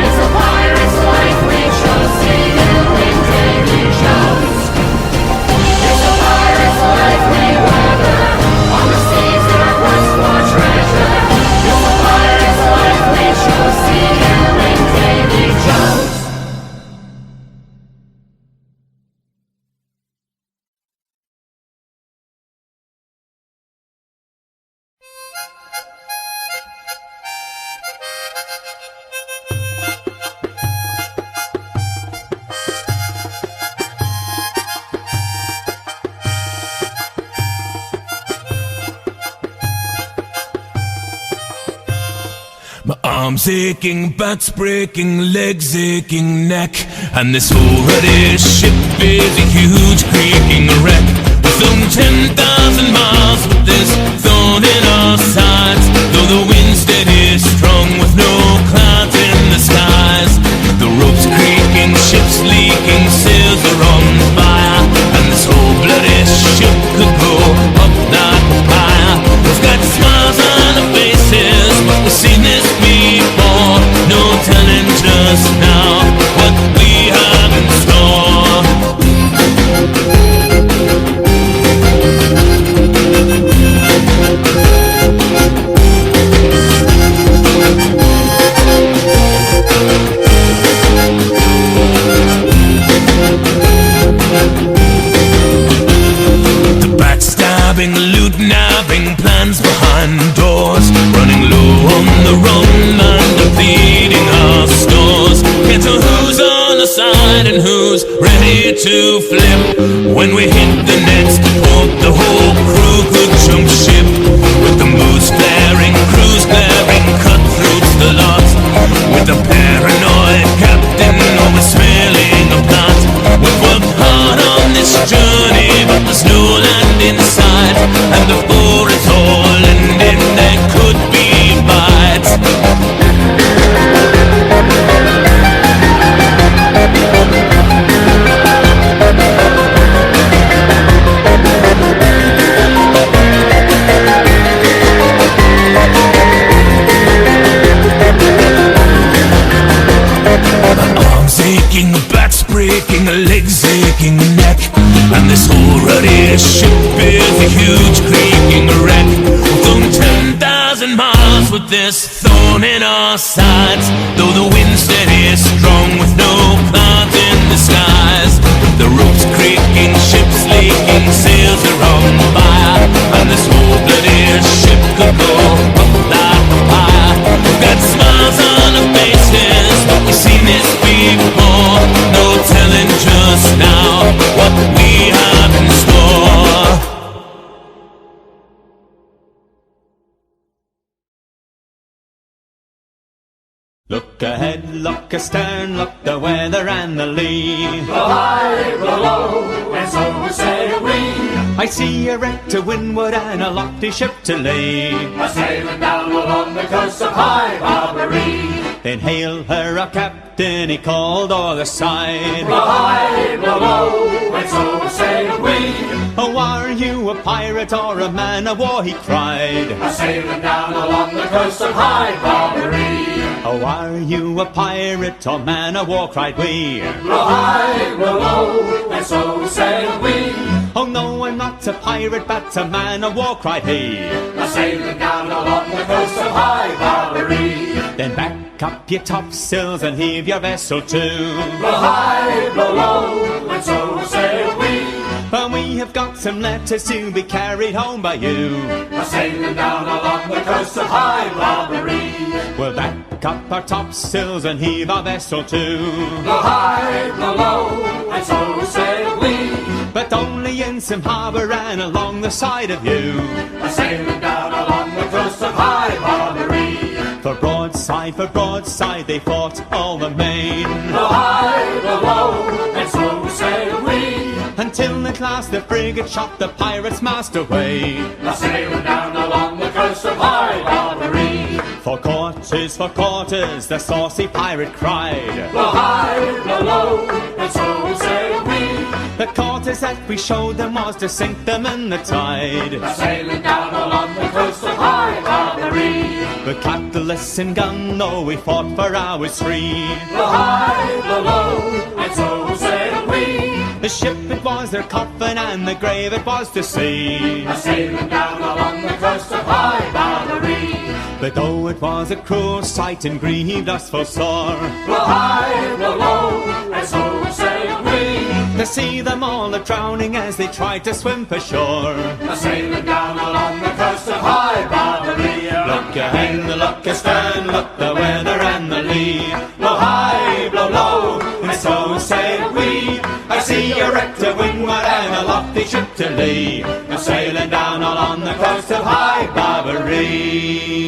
It's a pirate's life we shall see you in Davy Jones. It's a pirate's life we weather. On the seas in our quest for treasure. It's a pirate's life we shall see you in Davy Jones.
My arms aching, back's breaking, legs aching, neck. And this whole ruddy ship is a huge creaking wreck. We've flown 10,000 miles with this thorn in our sides. Though the wind steady strong with no clouds in the skies. The ropes creaking, ships leaking, sails are on fire. And this whole bloody ship could go up like a fire. We've got smiles on our faces, but we've seen this before. No telling just now what we have in store. The backstabbing, loot nabbing, plans behind doors. Running low on the rum and depleting our stores. Can't tell who's on the side and who's ready to flip. When we hit the next port, the whole crew could jump ship. With the moose glaring, crews glaring, cutthroats the lot. With the paranoid captain always smelling a plot. We've worked hard on this journey, but there's no land in sight. And before it's all ended, there could be bites. Arms aching, back's breaking, legs aching, neck. And this whole ruddy ship is a huge creaking wreck. We've flown 10,000 miles with this thorn in our sides. Though the wind steady strong with no clouds in the skies. The ropes creaking, ships leaking, sails are on fire. And this whole bloody ship could go up like a fire. We've got smiles on our faces, but we've seen this before. No telling just now what we have in store.
Look ahead, look astern, look the weather and the lee.
Blow high, blow low, and so we sail we.
I see a wreck to windward and a lofty ship to lee.
A sailing down along the coast of High Barbary.
Then hail her a captain, he called o'er the side.
Blow high, blow low, and so sailed we.
Oh, are you a pirate or a man of war, he cried.
A sailing down along the coast of High Barbary.
Oh, are you a pirate or man of war, cried we.
Blow high, blow low, and so sailed we.
Oh no, I'm not a pirate, but a man of war, cried he.
A sailing down along the coast of High Barbary.
Then back up your topsails and heave your vessel to.
Blow high, blow low, and so sail we.
For we have got some letters to be carried home by you.
A sailing down along the coast of High Barbary.
We'll back up our topsails and heave our vessel to.
Blow high, blow low, and so sail we.
But only in some harbour and along the side of you.
A sailing down along the coast of High Barbary.
For broadside they fought all the main.
Blow high, blow low, and so sail we.
Until at last the frigate shot the pirates' mast away.
A sailing down along the coast of High Barbary.
For quarters, the saucy pirate cried.
Blow high, blow low, and so sail we.
The quarters that we showed them was to sink them in the tide.
A sailing down along the coast of High Barbary.
But cutlass and gun, though we fought for hours free.
Blow high, blow low, and so sail we.
The ship it was their coffin and the grave it was to see.
A sailing down along the coast of High Barbary.
But though it was a cruel sight and grieved us for sore.
Blow high, blow low, and so sail we.
To see them all a-drowning as they tried to swim for shore.
A sailing down along the coast of High Barbary.
Look ahead, look astern, look the weather and the lee.
Blow high, blow low,
and so sail we. I see a wreck to windward and a lofty ship to lee. A sailing down along the coast of High Barbary.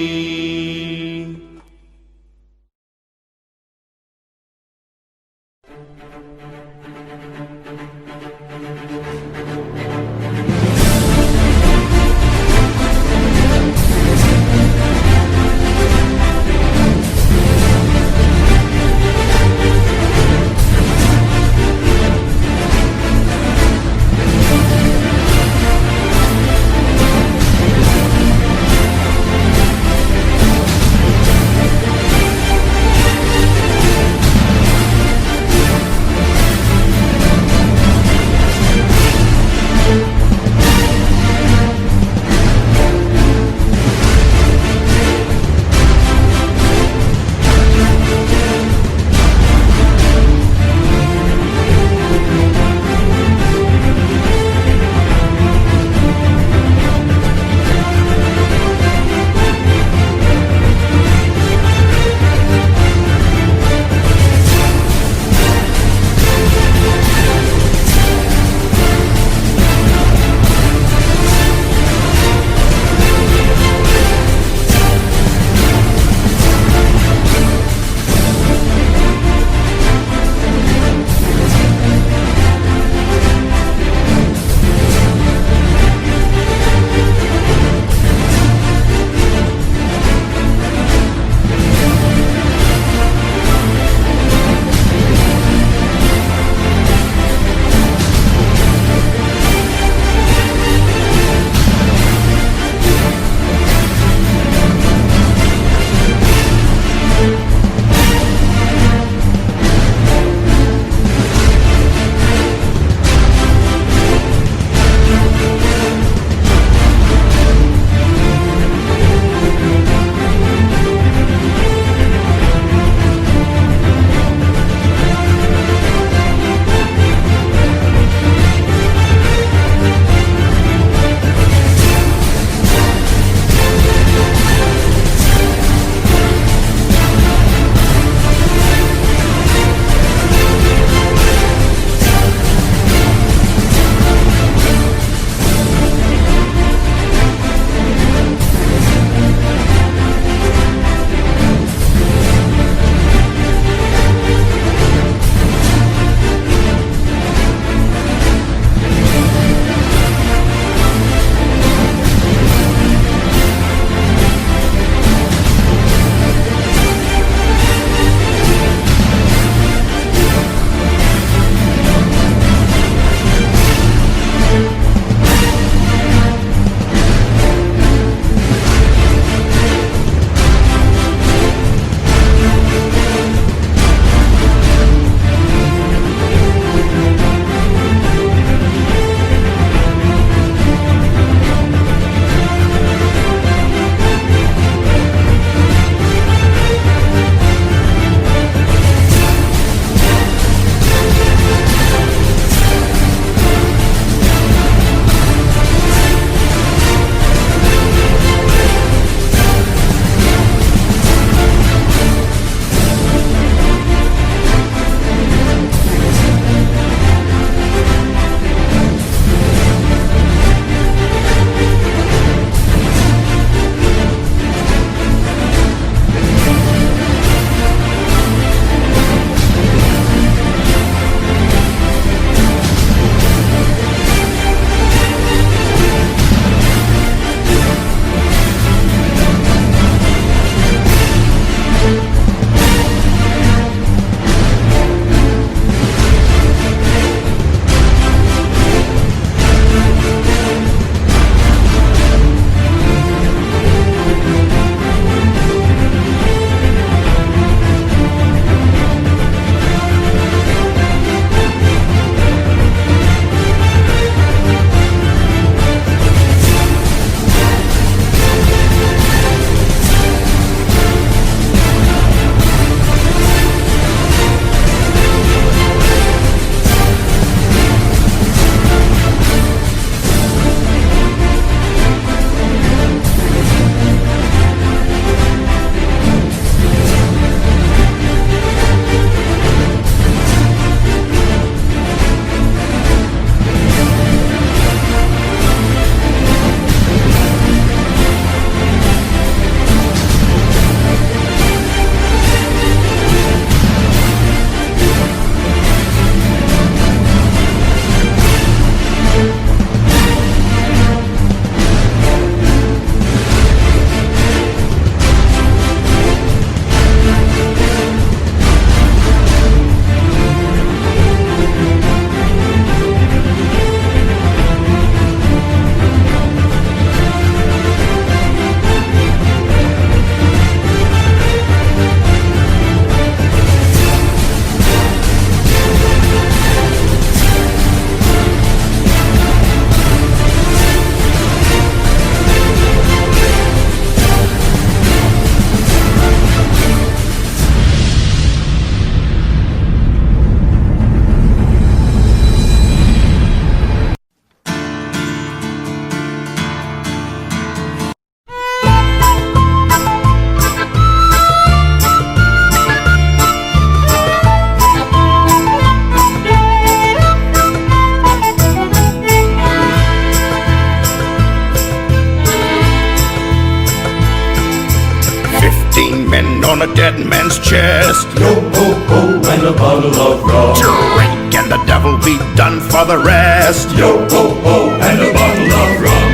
men on a dead man's chest.
Yo-ho-ho, and a bottle of rum.
Drink and the devil be done for the rest.
Yo-ho-ho, and a bottle of rum.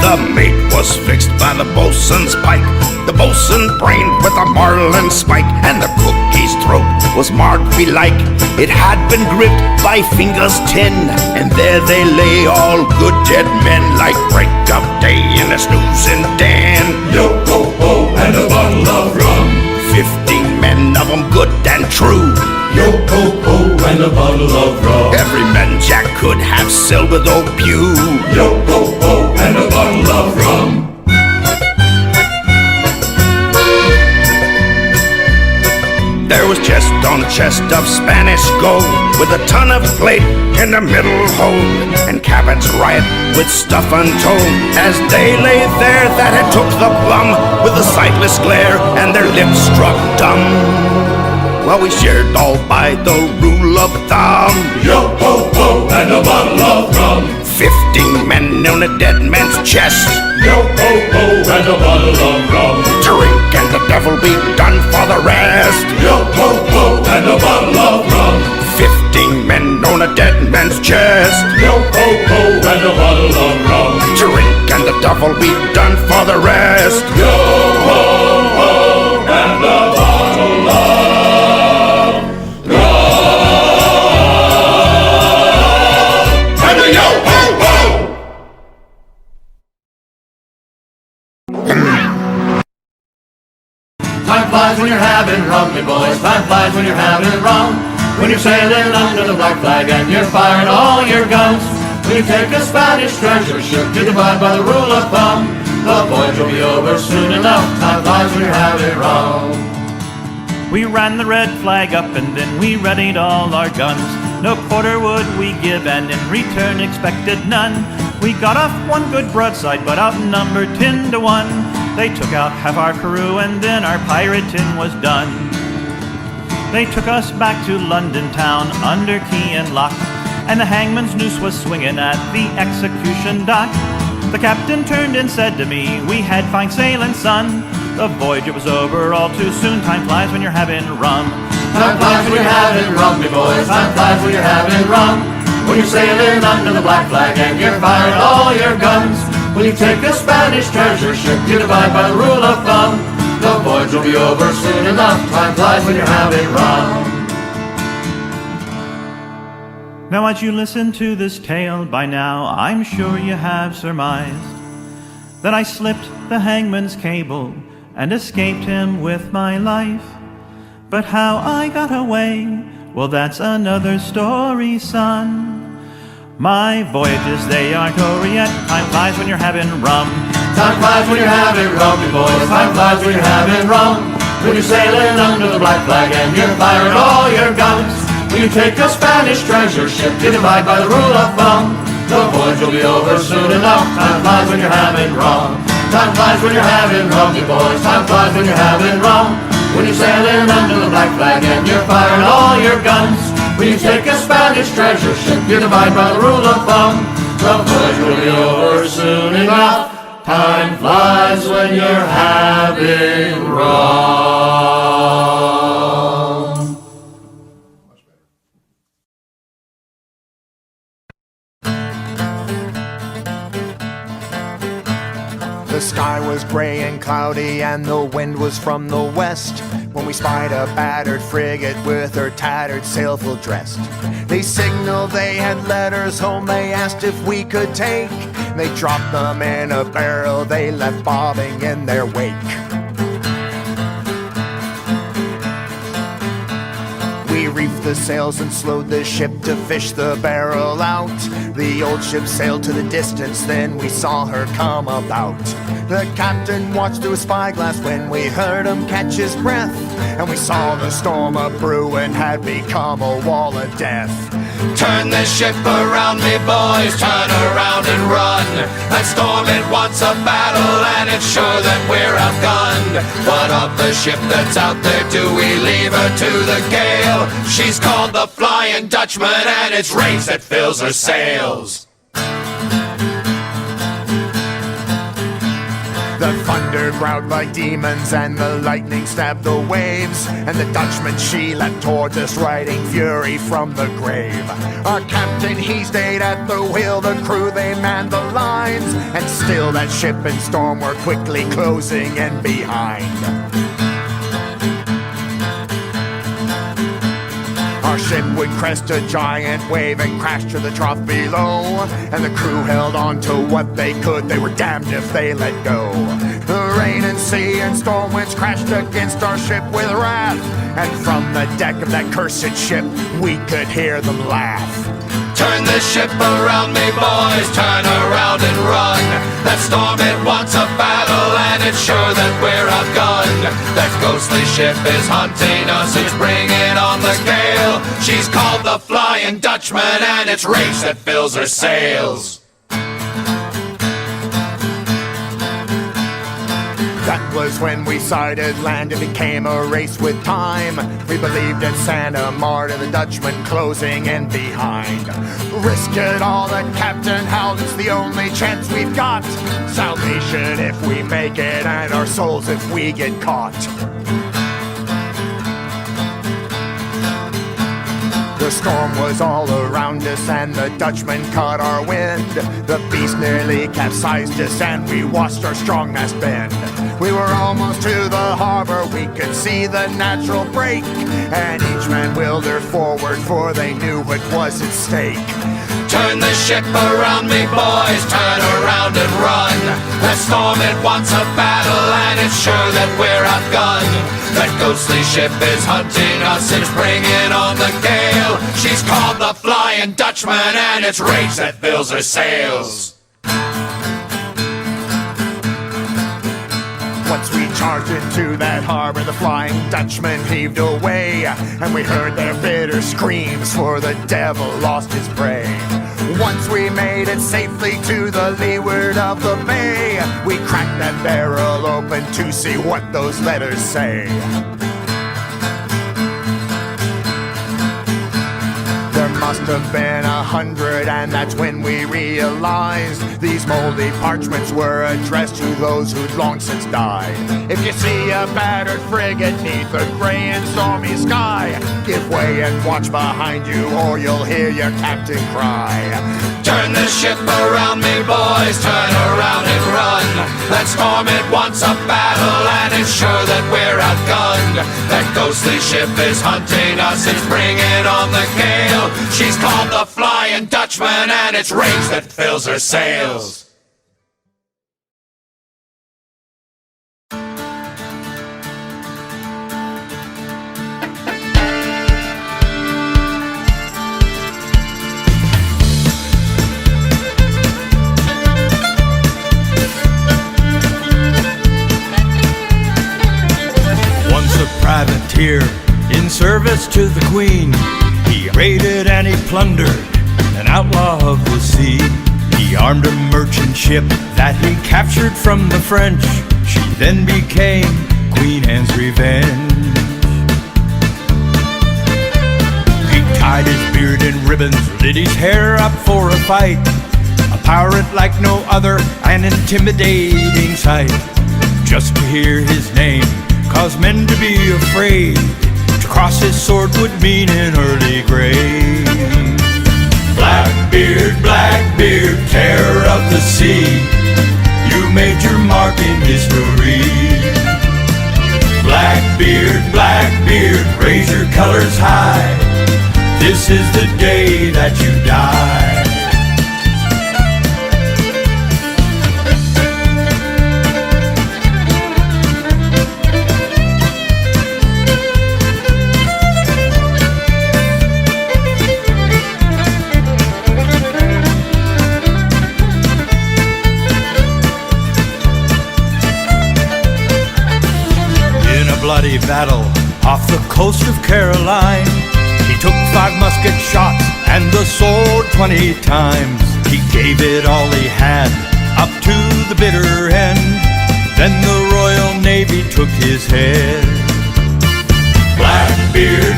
The mate was fixed by the bosun's pike, the bosun brained with a marlin spike, and the cookie's throat was marked belike. It had been gripped by fingers 10, and there they lay, all good dead men, like break of day in a snoozing den.
Yo-ho-ho, and a bottle of rum.
15 men of them good and true.
Yo-ho-ho, and a bottle of rum.
Every man Jack could have sailed with old Pew.
Yo-ho-ho, and a bottle of rum.
There was chest on chest of Spanish gold, with a ton of plate in the middle hold, and cabins riot with stuff untold, as they lay there that had took the plum, with a sightless glare and their lips struck dumb. Well, we shared all by the rule of thumb.
Yo-ho-ho, and a bottle of rum.
15 men on a dead man's chest.
Yo-ho-ho, and a bottle of rum.
Drink and the devil be done for the rest.
Yo-ho-ho, and a bottle of rum.
15 men on a dead man's chest.
Yo-ho-ho, and a bottle of rum.
Drink and the devil be done for the rest.
Yo-ho-ho, and a bottle of
Time flies when you're having rum, me boys. Time flies when you're having rum. When you're sailing under the black flag and you're firing all your guns. When you take a Spanish treasure ship to divide by the rule of thumb. The voyage will be over soon enough. Time flies when you're having rum.
We ran the red flag up and then we readied all our guns. No quarter would we give and in return expected none. We got off one good broadside but outnumbered 10 to 1. They took out half our crew and then our pirating was done. They took us back to London town under key and lock, and the hangman's noose was swinging at the execution dock. The captain turned and said to me, we had fine sailing, son. The voyage, it was over all too soon. Time flies when you're having rum.
Time flies when you're having rum, me boys. Time flies when you're having rum. When you're sailing under the black flag and you're firing all your guns. When you take a Spanish treasure ship, you divide by the rule of thumb. The voyage will be over soon enough. Time flies when you're having rum.
Now as you listen to this tale by now, I'm sure you have surmised that I slipped the hangman's cable and escaped him with my life. But how I got away, well, that's another story, son. My voyages, they aren't over yet. Time flies when you're having rum.
Time flies when you're having rum, you boys. Time flies when you're having rum. When you're sailing under the black flag and you're firing all your guns. When you take a Spanish treasure ship, you divide by the rule of thumb. The voyage will be over soon enough. Time flies when you're having rum. Time flies when you're having rum, you boys. Time flies when you're having rum. When you're sailing under the black flag and you're firing all your guns. When you take a Spanish treasure ship, you divide by the rule of thumb. The voyage will be over soon enough. Time flies when you're having rum.
The sky was gray and cloudy and the wind was from the west, when we spied a battered frigate with her tattered sail full dressed. They signaled they had letters home, they asked if we could take. They dropped them in a barrel, they left bobbing in their wake. We reefed the sails and slowed the ship to fish the barrel out. The old ship sailed to the distance, then we saw her come about. The captain watched through a spyglass when we heard him catch his breath, and we saw the storm a-brewing had become a wall of death.
Turn the ship around, me boys, turn around and run, and storm it wants a battle, and it's sure that we're outgunned. What of the ship that's out there, do we leave her to the gale? She's called the Flying Dutchman, and it's rage that fills her sails.
The thunder growled like demons and the lightning stabbed the waves. And the Dutchman, she leapt towards us, riding fury from the grave. Our captain, he stayed at the wheel, the crew, they manned the lines. And still that ship and storm were quickly closing in behind. Our ship would crest a giant wave and crash to the trough below. And the crew held on to what they could, they were damned if they let go. The rain and sea and storm winds crashed against our ship with wrath. And from the deck of that cursed ship, we could hear them laugh.
Turn the ship around me, boys, turn around and run. That storm, it wants a battle, and it's sure that we're outgunned. That ghostly ship is hunting us, it's bringing on the gale. She's called the Flying Dutchman, and it's rage that fills her sails.
That was when we sighted land, it became a race with time. We believed in Santa Marta, the Dutchman closing in behind. Risk it all, the captain howled, it's the only chance we've got. Salvation if we make it, and our souls if we get caught. The storm was all around us and the Dutchman caught our wind. The beast nearly capsized us and we watched our strongmast bend. We were almost to the harbor, we could see the natural break. And each man willed her forward, for they knew what was at stake.
Turn the ship around me, boys, turn around and run. That storm, it wants a battle, and it's sure that we're outgunned. That ghostly ship is hunting us, it's bringing on the gale. She's called the Flying Dutchman, and it's rage that fills her sails.
Once we charged into that harbor, the Flying Dutchman heaved away. And we heard their bitter screams, for the devil lost his prey. Once we made it safely to the leeward of the bay, we cracked that barrel open to see what those letters say. There must have been 100, and that's when we realized these moldy parchments were addressed to those who'd long since died. If you see a battered frigate neath a gray and stormy sky, give way and watch behind you, or you'll hear your captain cry.
Turn the ship around me, boys, turn around and run. That storm, it wants a battle, and it's sure that we're outgunned. That ghostly ship is hunting us, it's bringing on the gale. She's called the Flying Dutchman, and it's rage that fills her sails.
Once a privateer in service to the Queen, he raided and he plundered, an outlaw of the sea. He armed a merchant ship that he captured from the French. She then became Queen Anne's revenge. He tied his beard in ribbons, lit his hair up for a fight. A pirate like no other, an intimidating sight. Just to hear his name caused men to be afraid. To cross his sword would mean an early grave. Blackbeard, terror of the sea, you made your mark in history. Blackbeard, raise your colors high, this is the day that you die. Bloody battle off the coast of Caroline, he took 5 musket shots and the sword 20 times. He gave it all he had up to the bitter end. Then the Royal Navy took his head. Blackbeard,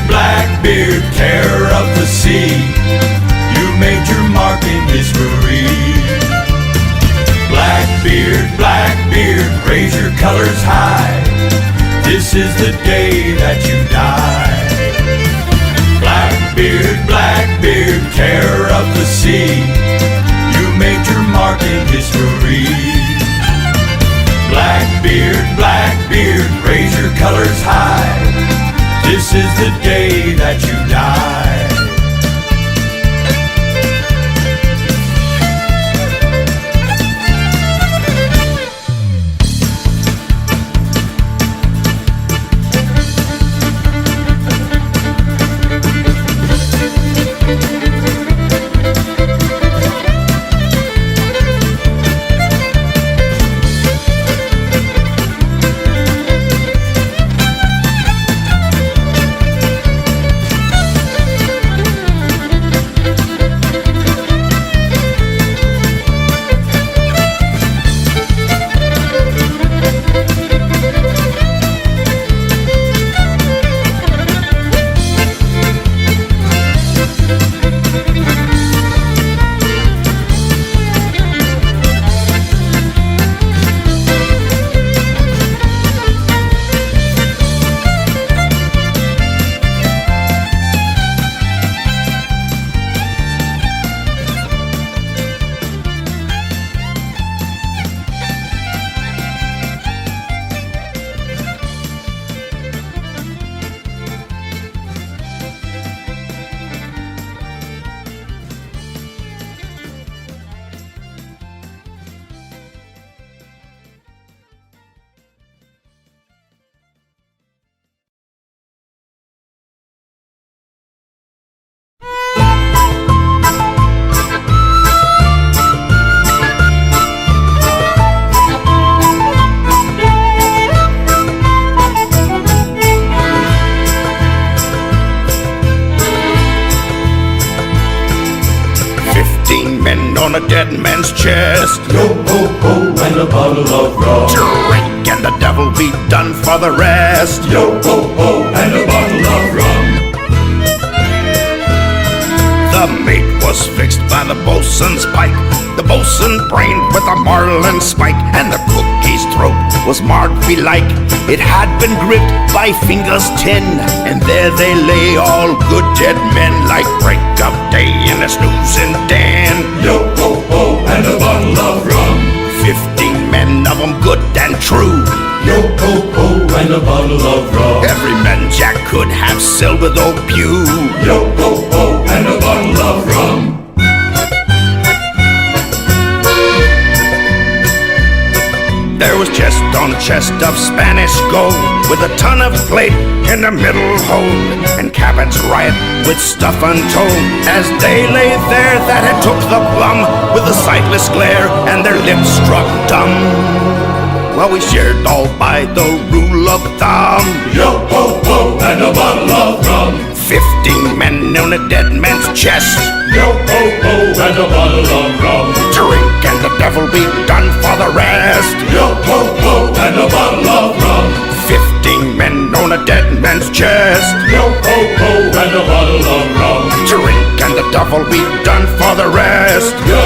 terror of the sea, you made your mark in history. Blackbeard,
raise your colors high. This is the day that you die. Blackbeard, terror of the sea, you made your mark in history. Blackbeard, raise your colors high. This is the day that you die.
On a dead man's chest.
Yo ho ho and a bottle of rum.
Drink and the devil be done for the rest.
Yo ho ho and a bottle of rum.
The mate was fixed by the bosun's pike. The bosun brained with a marlin spike, and the cookie's throat was marked belike. It had been gripped by fingers 10, and there they lay, all good dead men, like break of day in a snoozing den.
Yo ho ho and a bottle of rum.
15 men of them good and true.
Yo ho ho and a bottle of rum.
Every man Jack could have silver though pew.
Yo ho ho and a bottle of rum.
There was chest on chest of Spanish gold, with a ton of plate in the middle hold, and cabins riot with stuff untold. As they lay there that had took the plum, with a sightless glare and their lips struck dumb. Well, we shared all by the rule of thumb.
Yo ho ho and a bottle of rum.
15 men on a dead man's chest.
Yo ho ho and a bottle of rum.
Drink and the devil be done for the rest.
Yo ho ho and a bottle of rum.
15 men on a dead man's chest.
Yo ho ho and a bottle of rum.
Drink and the devil be done for the rest.
Yo